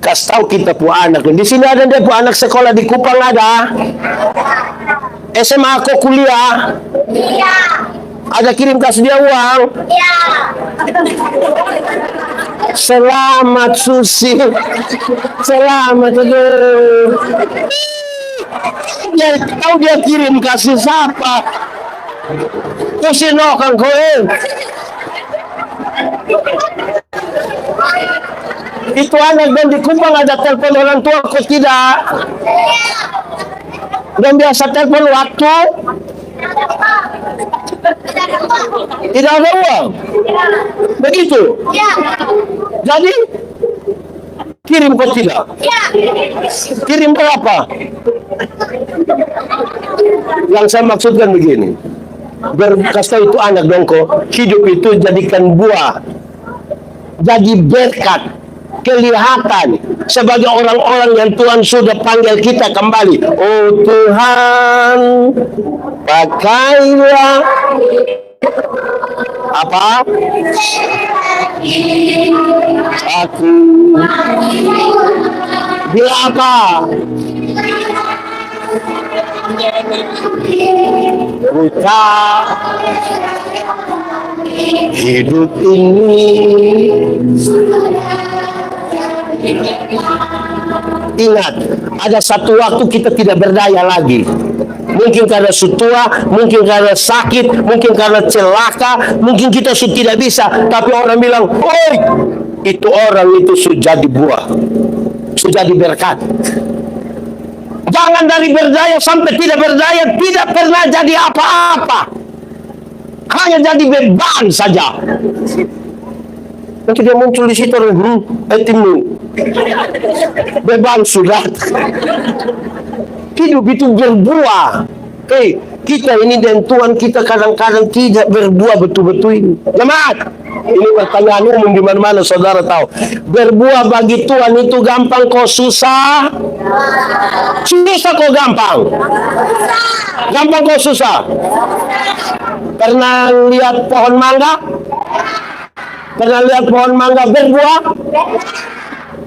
Kasih tahu kita pu anak. Di sini ada dia pu anak sekolah di Kupang ada. SMA aku kuliah. Iya. Ada kirim kasih dia uang. Iya. Selamat Susi. Selamat aduh. Ya tahu dia kirim kasih siapa? Kusino kan kowe. Itu anak dan di Kupang ada telepon orang tua kok tidak? Dan biasa telepon waktu tidak ada uang. Begitu. Jadi kirim kok tidak? Kirim berapa? Yang saya maksudkan begini, berkasta itu anak dongko, hidup itu jadikan buah, jadi berkat, kelihatan sebagai orang-orang yang Tuhan sudah panggil kita kembali. Oh Tuhan, pakailah apa? Aku bila apa? Buka hidup ini. Ingat, ada satu waktu kita tidak berdaya lagi. Mungkin karena sutua, mungkin karena sakit, mungkin karena celaka, mungkin kita sudah tidak bisa. Tapi orang bilang, oi, itu orang itu sudah jadi buah, sudah jadi berkat. Jangan dari berdaya sampai tidak berdaya, tidak pernah jadi apa-apa. Hanya jadi beban saja. Nanti dia muncul di situ, timmu. Beban sudah. Hidup itu berbuah. Kita ini dan Tuhan kita kadang-kadang tidak berbuah betul-betul ini. Jemaat, ini pertanyaan umum di mana-mana saudara tahu. Berbuah bagi Tuhan itu gampang kok susah? Susah kok gampang? Gampang kok susah? Pernah lihat pohon mangga? Pernah lihat pohon mangga berbuah?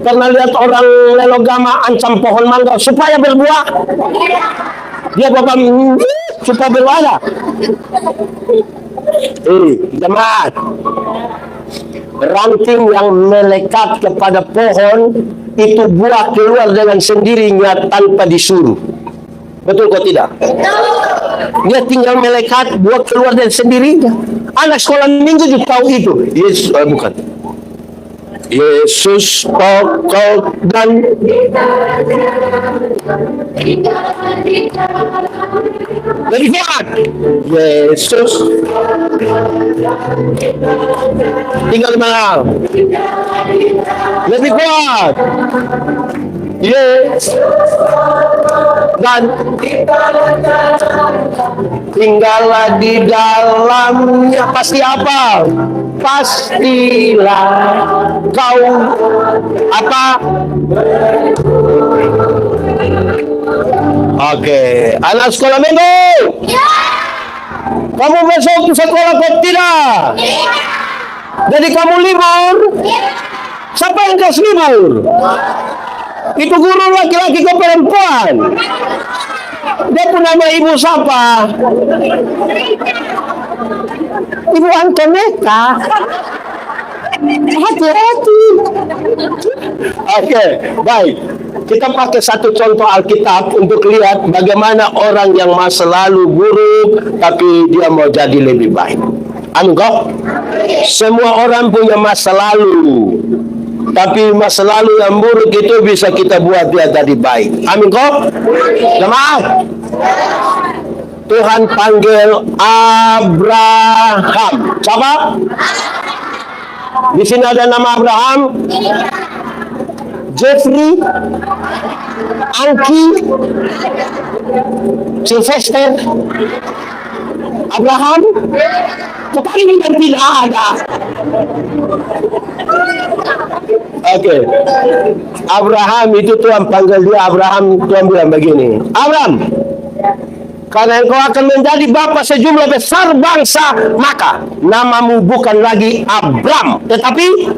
Pernah lihat orang lelogama ancam pohon mangga supaya berbuah? Dia bapak supaya berbuah. Jemaat, ranting yang melekat kepada pohon itu buah keluar dengan sendirinya tanpa disuruh. Betul kok tidak? Dia tinggal melekat, buah keluar dengan sendirinya. Anak sekolah minggu juga tahu itu. Yesus, bukan. Yesus pokok dan lebih kuat. Yesus tinggal mana? Lebih kuat. Yes. Dan tinggallah di dalamnya. Pasti apa? Pastilah kau apa? Oke, anak sekolah minggu. Kamu besok ke sekolah kok tidak? Jadi kamu libur? Siapa yang kasih libur? Itu guru laki-laki ke perempuan. Dia pun nama ibu siapa? Ibu Antoneta. Hati-hati. Oke, baik. Kita pakai satu contoh Alkitab untuk lihat bagaimana orang yang masa lalu buruk tapi dia mau jadi lebih baik. Amin kok? Semua orang punya masa lalu, tapi masa lalu yang buruk itu bisa kita buat dia jadi baik. Amin kok? Jemaat, Tuhan panggil Abraham. Siapa? Di sini ada nama Abraham, Jeffrey, Angki, Sylvester, Abraham. Bukan ini yang tidak ada. Oke. Abraham itu Tuhan panggil dia Abraham. Tuhan bilang begini, Abraham, karena engkau akan menjadi bapa sejumlah besar bangsa, maka namamu bukan lagi Abram, tetapi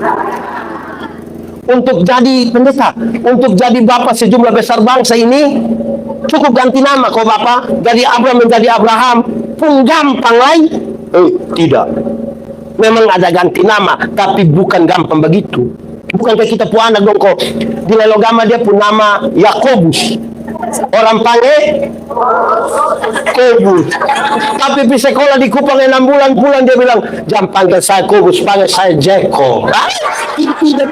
untuk jadi pendeta, untuk jadi bapa sejumlah besar bangsa ini cukup ganti nama kok Bapak. Jadi Abraham menjadi Abraham pun gampang lagi. Tidak. Memang ada ganti nama, tapi bukan gampang begitu. Bukan kayak kita punya anak dong kok. Di Lelogama dia pun nama Yakobus. Orang panggil Kobus. Tapi di sekolah di Kupang 6 bulan pulang dia bilang, jangan panggil saya Kobus, panggil saya Jeko.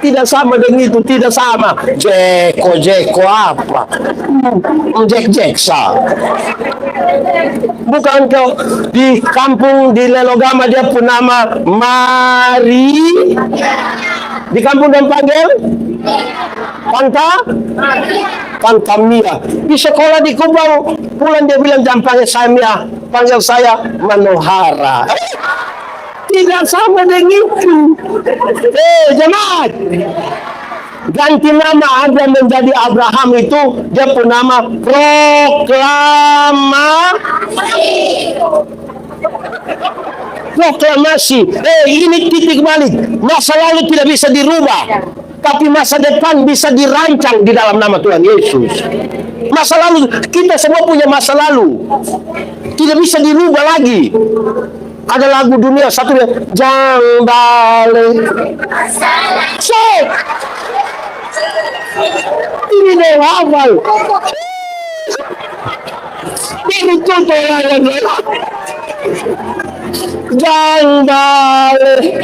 Tidak sama dengan itu, tidak sama. Jeko apa? Jeksa. Bukan kau di kampung di Lelogama dia pun nama Mari. Di kampung dan panggil Pantamia. Di sekolah di Kubang pulang dia bilang jangan panggil saya Mia, panggil saya Manohara. Tidak sama dengan itu. Jemaat, ganti nama Abraham menjadi Abraham itu dia pun nama proklamasi. Ini titik balik. Masa lalu tidak bisa dirubah, tapi masa depan bisa dirancang di dalam nama Tuhan Yesus. Masa lalu, kita semua punya masa lalu, tidak bisa dirubah lagi. Ada lagu dunia satu yang jangan balik. Ini deh hafal. Ini contoh yang jangan balik.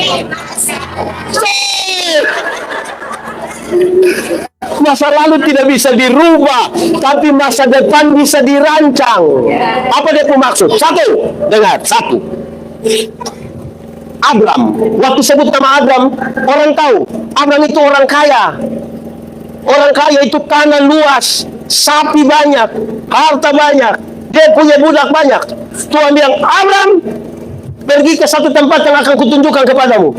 Masa lalu tidak bisa dirubah, tapi masa depan bisa dirancang. Apa dia pun maksud? Satu, dengar, satu. Abraham, waktu sebut nama Abraham, orang tahu Abraham itu orang kaya. Orang kaya itu tanah luas, sapi banyak, harta banyak, dia punya budak banyak. Tuhan bilang, Abraham, pergi ke satu tempat yang akan kutunjukkan kepadamu.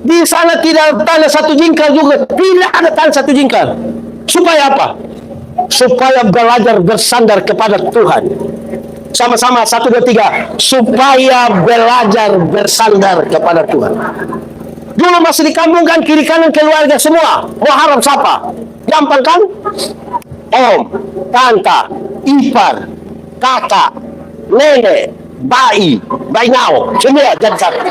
Di sana tidak tanah satu jingkal juga, tidak ada tanah satu jingkal. Supaya apa? Supaya belajar bersandar kepada Tuhan. Sama-sama, 1, 2, 3. Supaya belajar bersandar kepada Tuhan. Dulu masih di kampung kan, kiri kanan keluarga semua. Mau harap siapa? Gampang kan? Om, tante, ipar, kakak, nenek, bayi nao, semua jadi satu.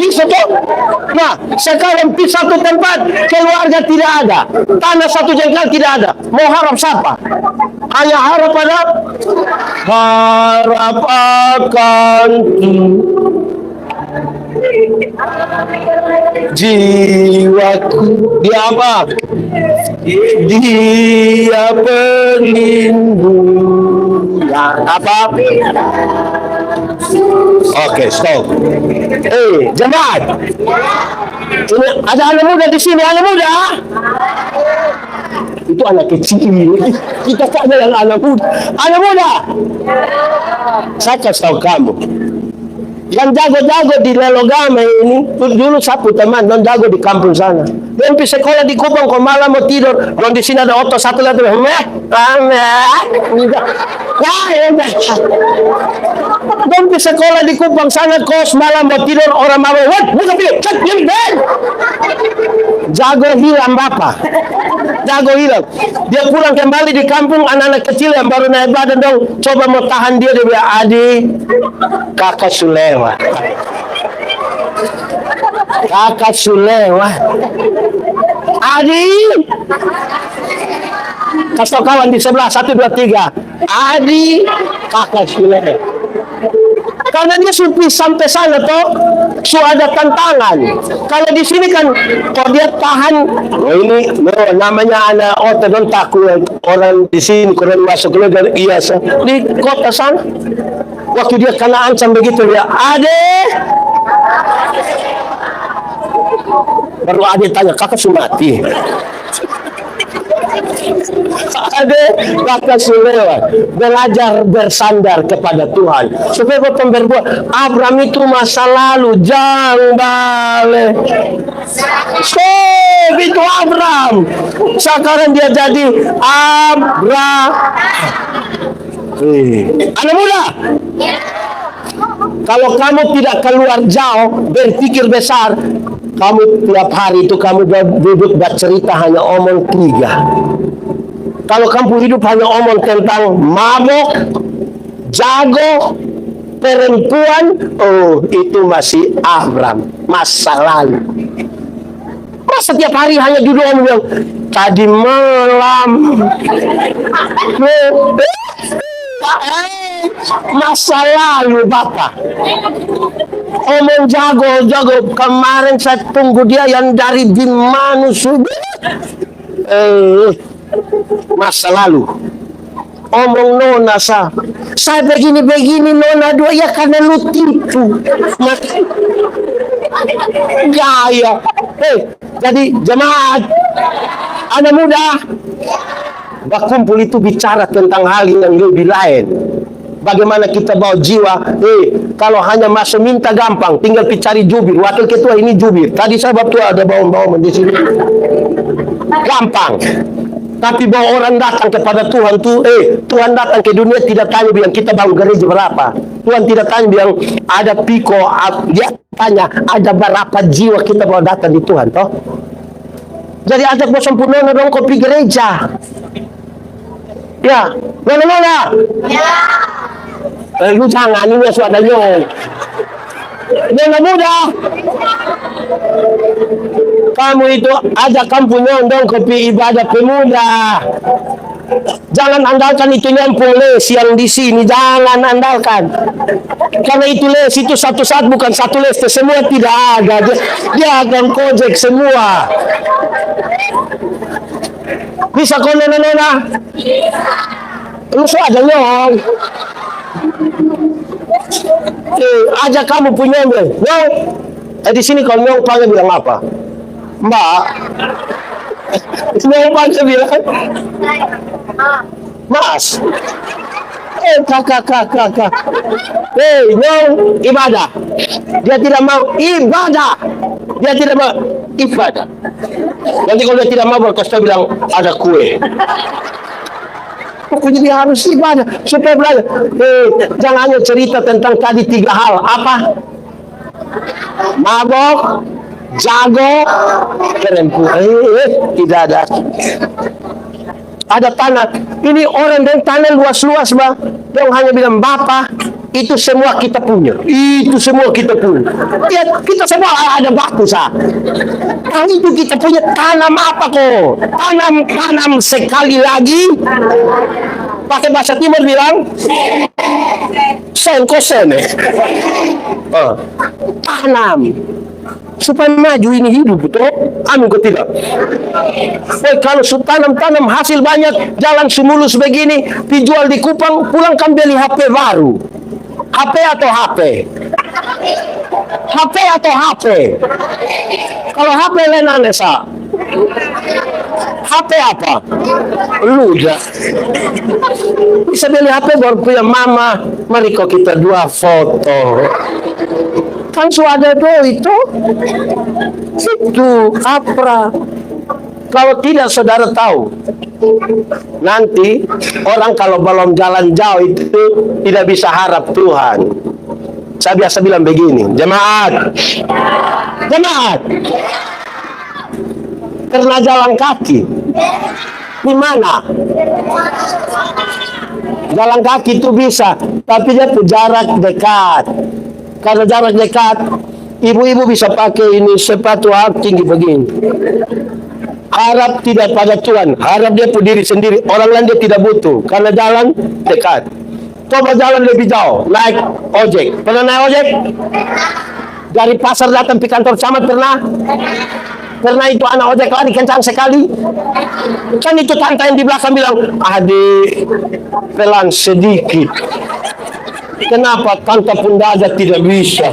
Bisa tuh. Nah, sekarang di satu tempat keluarga tidak ada, tanah satu jengkal tidak ada. Mau harap siapa? Hanya harap akan jiwaku. Dia apa? Dia pelindung. Apa? Oke, stop. Jemaat. Ini ada anak muda di sini, anak muda. Itu anak kecil. Kita tak ada yang anak muda. Anak muda. Saya kasih tahu kamu. Yang jago-jago di Lelogame ini, dulu sapu teman, non jago di kampung sana. Dia pergi sekolah di Kupang, kok malam mau tidur, non di sini ada otot satu lagi, dia pergi sekolah di Kupang sana, kos malam mau tidur, orang mau, buka pilih, jago hilang bapak, jago hilang. Dia pulang kembali di kampung, anak-anak kecil yang baru naik badan dong, coba mau tahan dia bilang, adik, kakak Sulewa. Kakak Sulewa. Adi. Kasih kawan di sebelah 1, 2, 3. Adi, kakak Sulewa. Karena dia sudah sampai sana toh, sudah ada tantangan. Kalau di sini kan, kalau dia tahan, ini namanya anak otot takut orang di sini kurang masuk dari biasa di kota sana. Waktu dia kena ancam begitu dia, Ade. Baru Ade tanya, kakak sudah mati. Ade, kakak Sulewa belajar bersandar kepada Tuhan supaya kau berbuat. Abraham itu masa lalu, jangan balik. Itu Abraham. Sekarang dia jadi Abraham. Anak muda, kalau kamu tidak keluar jauh, berpikir besar, kamu tiap hari itu kamu duduk bercerita hanya omong 3. Kalau kamu hidup hanya omong tentang mabok, jago, perempuan, oh itu masih Abraham, masa lalu. Masa tiap hari hanya duduk omong bilang, tadi malam, masa lalu bapak. Omong jago kemarin saya tunggu dia yang dari Bimanus sudah. Masa lalu. Omong nona saya begini nona dua ya karena lu tipu. Gaya. Jadi jemaat, anak muda, berkumpul itu bicara tentang hal yang lebih lain. Bagaimana kita bawa jiwa. Kalau hanya masuk minta gampang, tinggal cari jubir. Wakil ketua ini jubir. Tadi saya waktu ada bawa di sini. Gampang. Tapi bawa orang datang kepada Tuhan tuh, Tuhan datang ke dunia tidak tanya bilang kita bangun gereja berapa. Tuhan tidak tanya bilang ada piko, dia tanya ada berapa jiwa kita bawa datang di Tuhan toh. Jadi ajak bosan punona dong kopi gereja. Ya, mana? Ya. Lu jangan ini suadanya. Nona muda. Kamu itu ajak kampung dong kopi ibadah pemuda. Jangan andalkan itu nyampung les yang di sini, jangan andalkan. Karena itu les itu satu saat bukan satu les, semua tidak ada. Dia akan kojek semua. Bisa kau nona? Lu ada nyong. Ajak kamu punya nyong. Di sini kalau nyong panggil bilang apa? Mbak. Nyong panggil bilang Mas. Kakak. Nyong ibadah. Dia tidak mau ibadah. Dia tidak mau ibadah. Nanti kalau dia tidak mau berkata bilang ada kue. Pokoknya dia harus ibadah supaya belajar. Jangan hanya cerita tentang tadi 3 hal. Apa? Mabok, jago, perempuan. Tidak ada. Ada tanah. Ini orang dan tanah luas-luas, Bang. Yang hanya bilang Bapak, itu semua kita punya. Itu semua kita punya. Ya, kita semua ada batu sah. Kalau itu kita punya, tanam apa kok? Tanam sekali lagi. Pakai bahasa timur bilang sen. Tanam supaya maju ini hidup, betul? Amin kok tidak? Kalau tanam hasil banyak, jalan semulus begini, dijual di Kupang, pulang kan beli HP baru. HP atau HP? HP atau HP? Kalau HP Lenanesa, HP apa? Lu dah. Bisa beli HP baru punya mama. Mari kok kita dua foto. Kan suada itu. Itu kapra. Kalau tidak saudara tahu, nanti orang kalau belum jalan jauh itu tidak bisa harap Tuhan. Saya biasa bilang begini, jemaat, karena jalan kaki, di mana? Jalan kaki itu bisa, tapi dia tuh jarak dekat. Karena jarak dekat, ibu-ibu bisa pakai ini sepatu tinggi begini. Harap tidak pada Tuhan, harap dia pun diri sendiri. Orang lain dia tidak butuh, karena jalan dekat. Coba jalan lebih jauh, naik ojek. Pernah naik ojek? Dari pasar datang ke kantor camat pernah? Pernah itu anak ojek lari kencang sekali. Kan itu tante yang di belakang bilang, adik, pelan sedikit. Kenapa tante pun dada tidak bisa?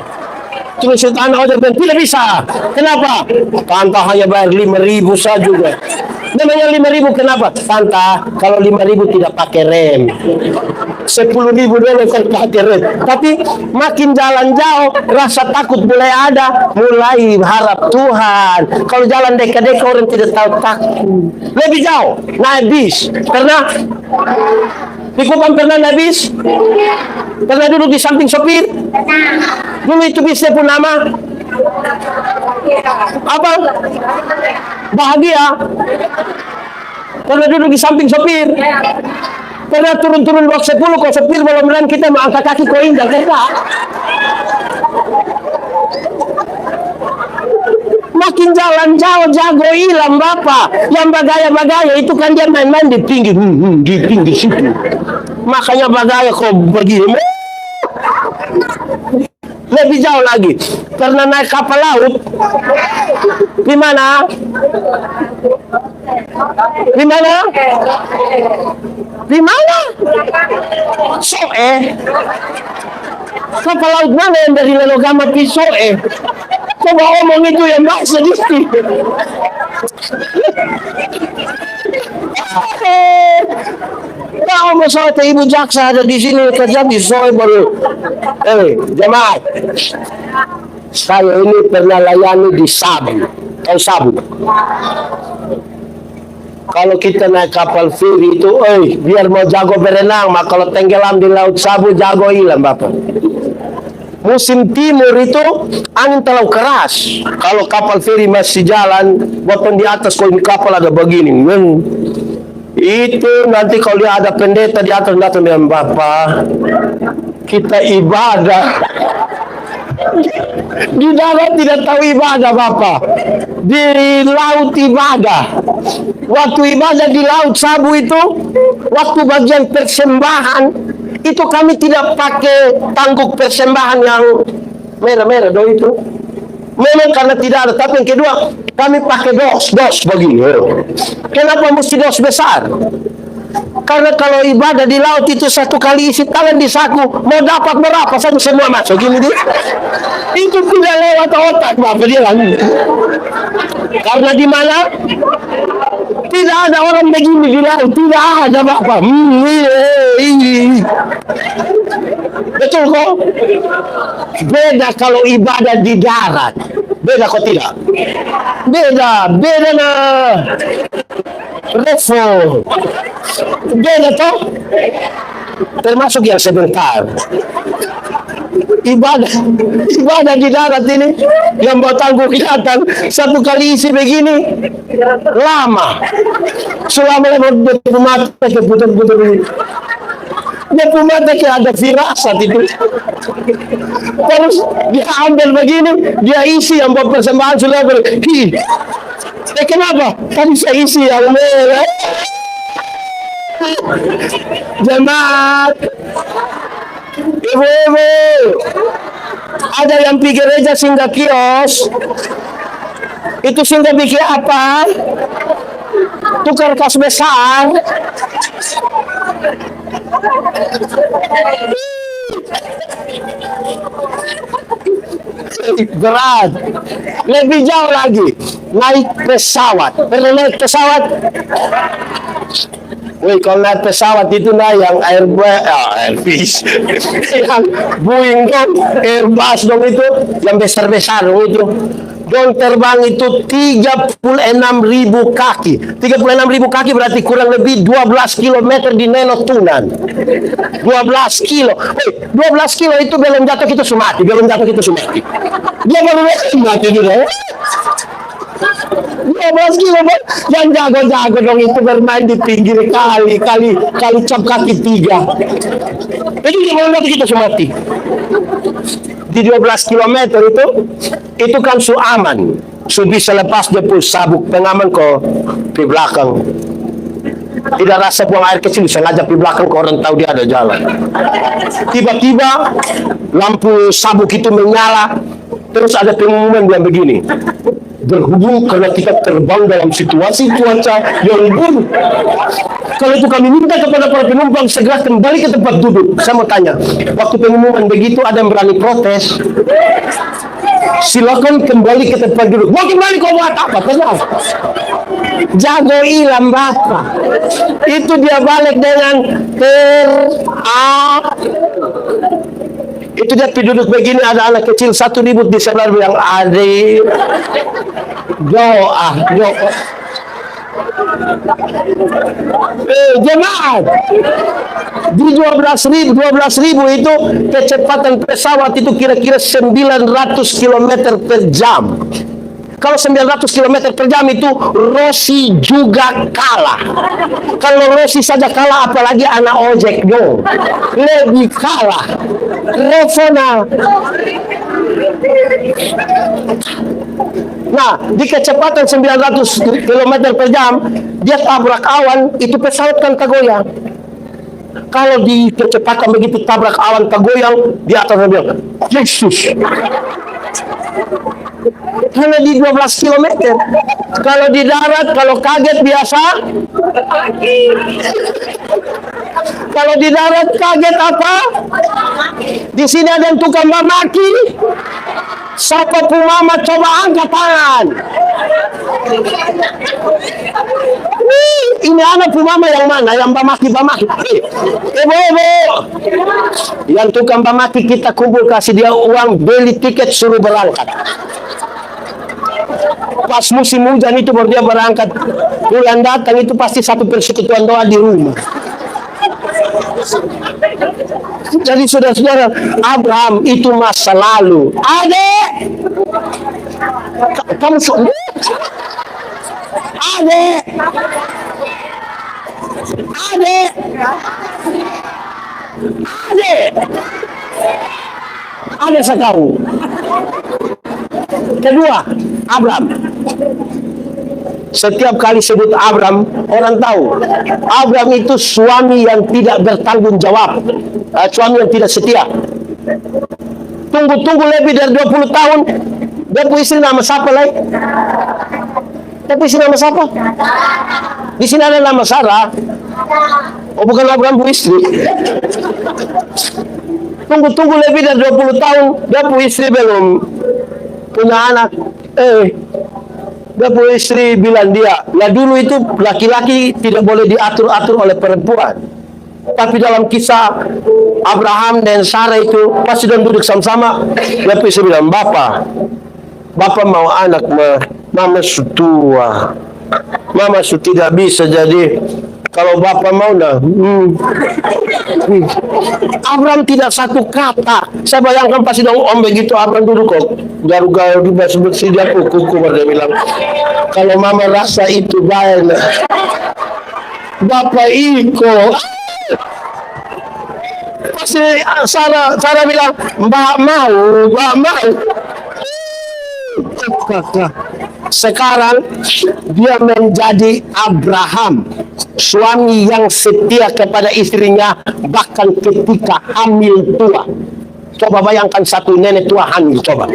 Terus itu anak ojek bilang, tidak bisa. Kenapa? Tante hanya bayar 5.000 saja juga. Namanya 5.000 kenapa? Tante, kalau 5.000 tidak pakai rem. 10.000 dolar kan pakai rem. Tapi makin jalan jauh, rasa takut mulai ada. Mulai harap Tuhan. Kalau jalan dekat-dekat orang tidak tahu takut. Lebih jauh, naik bis. Pernah? Di Kupang pernah naik bis? Pernah duduk di samping sopir? Dulu itu bisnya pun nama apa? Bahagia. Pernah duduk di samping sopir? Pernah turun-turun box 10 kok sopir belum bilang kita mau angkat kaki kok indah enggak? Makin jalan jauh jago hilang Bapak. Yang bagaya-bagaya itu kan dia main-main di pinggir situ. Makanya bagaya kok begini. Lebih jauh lagi. Karena naik kapal laut. Di mana? Di mana? Di mana? Kapal laut mana yang dari Lenogama ke Soe? Coba omong itu yang gak sedikit. Tahu masalah ibu jaksa ada di sini kerja di Soe baru. Jemaat, saya ini pernah layani di Sabu. Tahu Sabu? Kalau kita naik kapal feri itu, biar mau jago berenang, maka kalau tenggelam di laut Sabu jago hilang Bapak. Musim timur itu angin terlalu keras. Kalau kapal feri masih jalan, botol di atas kalau di kapal ada begini. Itu nanti kalau dia ada pendeta di atas datang dengan Bapak, kita ibadah. Di darat tidak tahu ibadah Bapak. Di laut ibadah. Waktu ibadah di laut Sabu itu, waktu bagian persembahan, itu kami tidak pakai tangkuk persembahan yang merah-merah do itu. Memang karena tidak ada, tapi yang kedua kami pakai dos begini. Kenapa mesti dos besar? Karena kalau ibadah di laut itu satu kali isi tangan di saku, mau dapat berapa saja semua masuk gini dia. Itu tidak lewat otak Bapak dia lagi. Karena di mana? Tidak ada orang begini di laut, tidak ada Bapak. Betul kok? Beda kalau ibadah di darat. Beda kok tidak? Beda nah. Revo. Beda toh? Termasuk yang sebentar. Ibadah di darat ini yang bawa tangguh kelihatan satu kali isi begini lama. Selama dia mata ke putar-putar ini. Dia mata kayak ada firasat itu. Terus dia ambil begini, dia isi yang buat persembahan sudah kenapa? Tadi saya isi yang merah. Jemaat, ibu-ibu, ada yang pergi gereja singgah kios. Itu singgah bikin apa? Tukar kas besar. Berat. Lebih jauh lagi. Naik pesawat. Pernah naik pesawat? Woi, kalau naik pesawat itu yang Airbus, yang Boeing dong, Airbus dong itu, yang besar-besar dong itu. Dong terbang itu 36.000 kaki. 36.000 kaki berarti kurang lebih 12 km di Nenotunan. 12 kilo. Woi, 12 kilo itu belum jatuh kita sumati, belum jatuh kita sumati. Dia baru mati juga. 12 kilo, yang jago-jago dong itu bermain di pinggir kali cap kaki 3. Jadi dia belum jatuh kita sumati. Di 12 km itu kan su aman, su bisa lepas dia pun sabuk pengaman ko di belakang, tidak rasa buang air kecil, sengaja di belakang ko orang tahu dia ada jalan. Tiba-tiba lampu sabuk itu menyala, terus ada pengumuman yang begini, berhubung karena kita terbang dalam situasi cuaca yang buruk, kalau itu kami minta kepada para penumpang segera kembali ke tempat duduk. Saya mau tanya, waktu pengumuman begitu ada yang berani protes? Silakan kembali ke tempat duduk. Mau kembali kau buat apa? Tenang. Jago ilam bapak. Itu dia balik dengan itu dia duduk begini, ada anak kecil satu ribut di sebelah yang adik doa. Jemaat di 12.000 itu kecepatan pesawat itu kira-kira 900 km per jam. Kalau 900 km per jam itu Rossi juga kalah. Kalau Rossi saja kalah, apalagi anak ojek dong. Lebih kalah. Revona. Nah, di kecepatan 900 km per jam, dia tabrak awan, itu pesawat kan tergoyang. Kalau di kecepatan begitu tabrak awan tergoyang, di atas bilang, Yesus. Karena di 12 km. Kalau di darat, kalau kaget biasa. Kalau di darat kaget apa? Di sini ada yang tukang mamaki. Siapa pumama coba angkat tangan. Ini anak pumama yang mana? Yang mamaki. Ibu. Yang tukang mamaki kita kumpul, kasih dia uang, beli tiket, suruh berangkat. Pas musim hujan itu baru dia berangkat. Bulan datang itu pasti satu persekutuan doa di rumah. Jadi saudara-saudara, Abraham itu masa lalu. Adek, kamu Adek sekarang. Kedua, Abraham. Setiap kali sebut Abraham, orang tahu Abraham itu suami yang tidak bertanggung jawab, suami yang tidak setia. Tunggu lebih dari 20 tahun, dia punya istri nama siapa lagi? Dia punya istri nama siapa? Di sini ada nama Sarah. Oh, bukan Abraham punya istri. Tunggu lebih dari 20 tahun, dia punya istri belum punya anak. Dia punya istri bilang dia, ya dulu itu laki-laki tidak boleh diatur-atur oleh perempuan. Tapi dalam kisah Abraham dan Sarah itu pas sudah duduk sama-sama, dia punya istri bilang, Bapak mau anak, Mama sudah, Mama sudah tidak bisa, jadi kalau Bapak mau Abraham tidak satu kata. Saya bayangkan pasti dong om begitu Abraham duduk kok garu-garu di bersih dia kuku dia bilang, kalau Mama rasa itu baik, Bapak Iko. Pasti Sarah bilang, Mbak mau. Sekarang dia menjadi Abraham, suami yang setia kepada istrinya bahkan ketika hamil tua. Coba bayangkan satu nenek tua hamil, coba.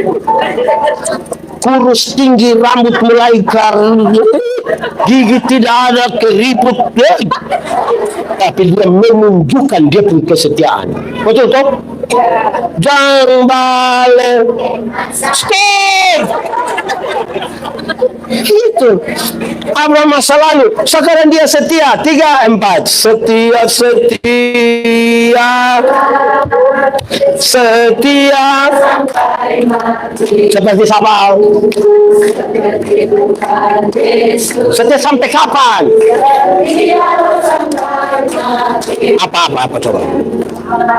Kurus tinggi, rambut mulai gigi tidak ada, keriput, tapi dia menunjukkan dia punya kesetiaan. Betul toh? Jang balik. Stop! Itu Abraham masa lalu. Sekarang dia setia. 3, 4. Setia, setia, setia. Seperti siapa? Setia sampai kapan? Apa coba?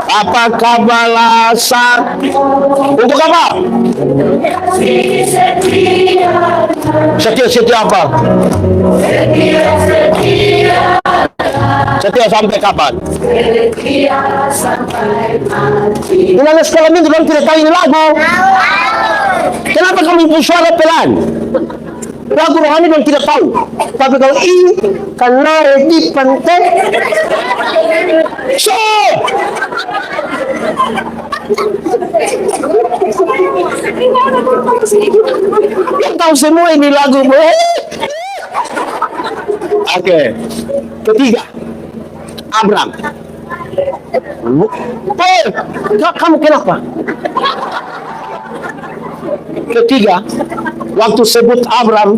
Apakah balasan untuk apa? Setia apa? Setia sampai kapan? Kenapa sekolah minggu orang tidak tahu ini lagu? Kenapa kamu suara pelan? Lagu rohani orang tidak tahu. Tapi kalau ini karena di pantai, so yang tahu semua ini lagu. Oke. Ketiga, Abraham. Kamu kenapa? Ketiga, waktu sebut Abraham,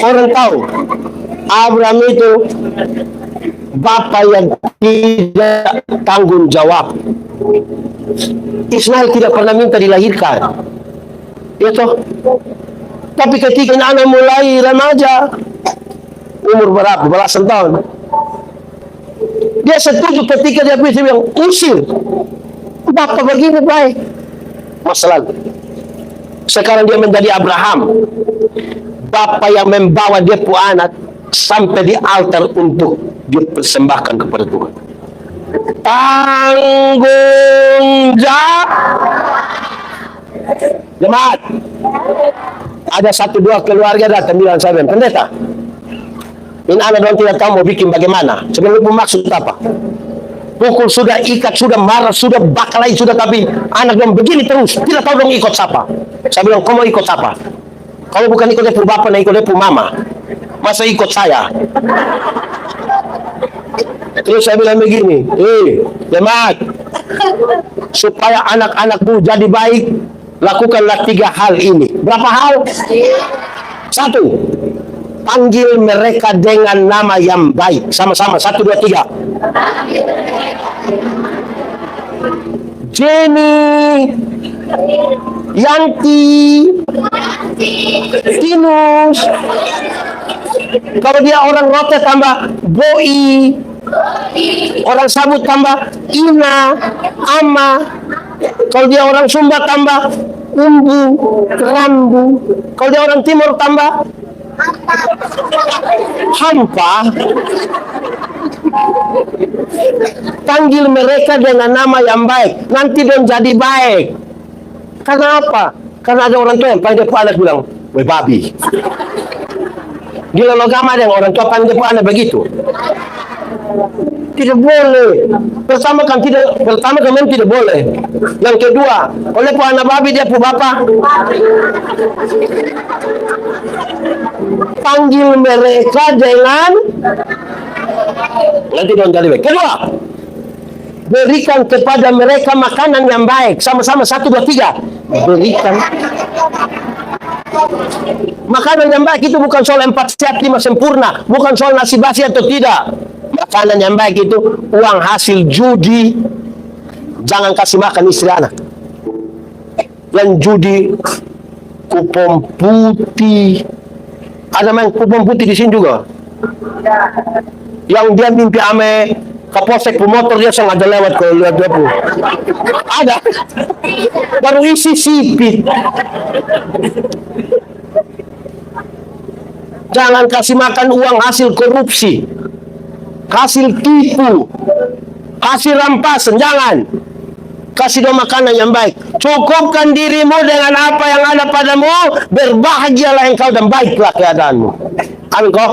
orang tahu Abraham itu bapak yang tidak tanggung jawab. Ismail tidak pernah minta dilahirkan. Itu. Tapi ketika anak mulai remaja, umur berapa? Belasan tahun. Dia setuju ketika dia bilang, usir. Bapak begini baik. Masalah. Sekarang dia menjadi Abraham. Bapak yang membawa dia pu anak sampai di altar untuk dipersembahkan kepada Tuhan. Tanggung jawab. Jemaat, ada 1-2 keluarga datang bilang saya, pendeta, ini anak dong tidak tahu mau bikin bagaimana. Sebenarnya maksud apa? Pukul sudah, ikat sudah, marah sudah, bakalai sudah, tapi anak dong begini terus, tidak tahu dong ikut siapa. Saya bilang, kau mau ikut siapa? Kalau bukan ikut dia pu bapak, nah ikut dia pu mama. Masa ikut saya? Terus saya bilang begini, jemaat, supaya anak-anakmu jadi baik, lakukanlah 3 hal ini. Berapa hal? 1, panggil mereka dengan nama yang baik. Sama-sama, 1, 2, 3. Jenny, Yanti, Tinus. Kalau dia orang Rote tambah Boi, orang Sabut tambah Ina, Ama. Kalau dia orang Sumba tambah Umbu, Rambu. Kalau dia orang Timur tambah Hampa. Panggil mereka dengan nama yang baik, nanti dia jadi baik. Karena apa? Karena ada orang tua yang panggil anak bilang, weh babi. Di logam ada yang orang tua panggil anak begitu. Tidak boleh. Pertama kan memang tidak boleh. Yang kedua, oleh pu anak babi dia pu bapak. Panggil mereka dengan nanti dong jadi baik. Kedua, berikan kepada mereka makanan yang baik. Sama-sama 1, 2, 3. Berikan makanan yang baik. Itu bukan soal 4 sehat 5 sempurna, bukan soal nasi basi atau tidak. Makanan yang baik itu uang hasil judi. Jangan kasih makan istri anak. Yang judi kupon putih. Ada main kupon putih di sini juga. Yang dia mimpi ame kapolsek pemotor dia sengaja lewat kalau lihat dia pun. Ada. Baru isi sipit. Jangan kasih makan uang hasil korupsi, hasil tipu, hasil rampasan. Jangan. Kasih dia makanan yang baik. Cukupkan dirimu dengan apa yang ada padamu. Berbahagialah engkau dan baiklah keadaanmu. Amin kok.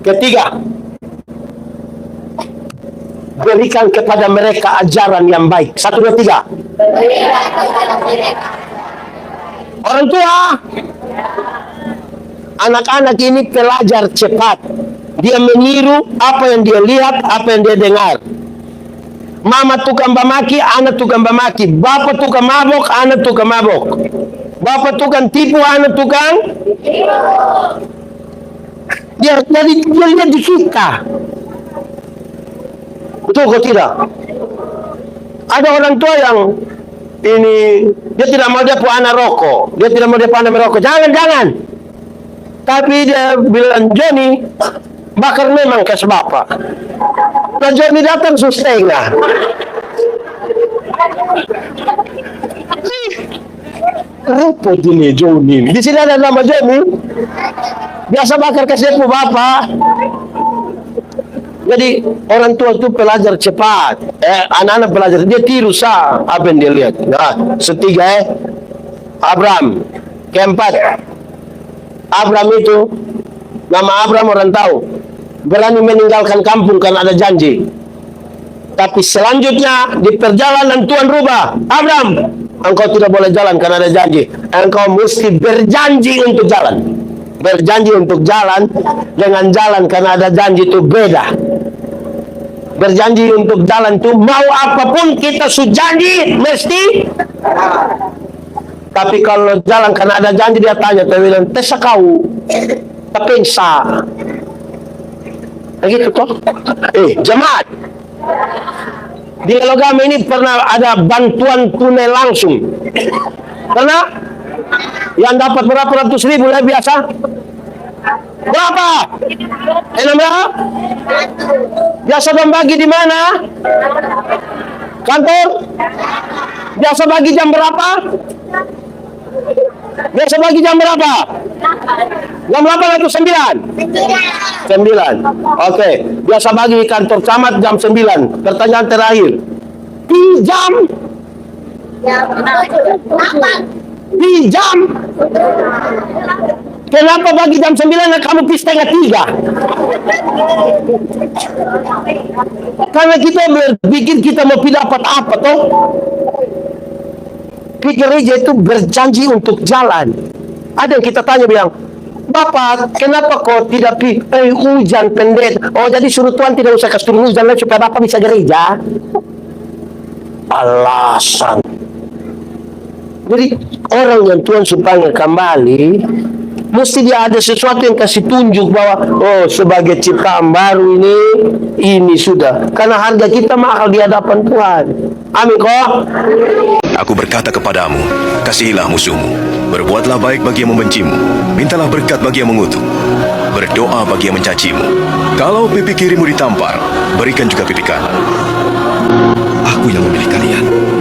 Ketiga, berikan kepada mereka ajaran yang baik. 1, 2, 3. Orang tua, anak-anak ini pelajar cepat. Dia meniru apa yang dia lihat, apa yang dia dengar. Mama tukang bamaki, anak tukang bamaki. Bapak tukang mabok, anak tukang mabok. Bapak tukang tipu, anak tukang. Dia di kita. Betul kok tidak? Ada orang tua yang ini dia tidak mau dia punya anak rokok, dia tidak mau dia punya anak merokok. Jangan. Tapi dia bilang Johnny bakar memang kas bapak. Nah Johnny datang setengah. Repot ini Johnny. Di sini ada nama Johnny. Biasa bakar kasih bapak. Jadi orang tua itu pelajar cepat. Anak-anak pelajar dia tiru sah apa yang dia lihat. Nah, ketiga Abraham. Keempat Abraham itu nama Abraham orang tahu. Berani meninggalkan kampung karena ada janji. Tapi selanjutnya di perjalanan Tuhan rubah. Abraham, engkau tidak boleh jalan karena ada janji. Engkau mesti berjanji untuk jalan. Berjanji untuk jalan dengan jalan karena ada janji itu beda. Berjanji untuk jalan itu mau apapun kita sujanji mesti. Tapi kalau jalan karena ada janji dia tanya, dia bilang tesa kau tapi sah. Begitu toh? Jemaat. Di Logam ini pernah ada bantuan tunai langsung. Pernah? Yang dapat berapa ratus ribu lah biasa? Berapa? Berapa? Biasa membagi di mana? Kantor? Biasa bagi jam berapa? Biasa bagi jam berapa? Jam 8 atau 9? 9. Oke. Biasa bagi kantor camat jam 9. Pertanyaan terakhir. Pinjam? Pinjam? Kenapa bagi jam 9 dan kamu setengah 3? Karena kita berpikir kita mau dapat apa toh? Gereja itu berjanji untuk jalan. Ada yang kita tanya bilang, Bapak, kenapa kok tidak hujan pendek? Oh, jadi suruh Tuhan tidak usah kasih turun hujan supaya Bapak bisa gereja? Alasan. Jadi orang yang Tuhan supaya kembali, mesti dia ada sesuatu yang kasih tunjuk bahwa oh sebagai ciptaan baru ini sudah. Karena harga kita mahal di hadapan Tuhan. Amin kok. Aku berkata kepadamu, kasihilah musuhmu, berbuatlah baik bagi yang membencimu, mintalah berkat bagi yang mengutuk, berdoa bagi yang mencacimu. Kalau pipi kirimu ditampar, berikan juga pipi kanan. Aku yang memilih kalian.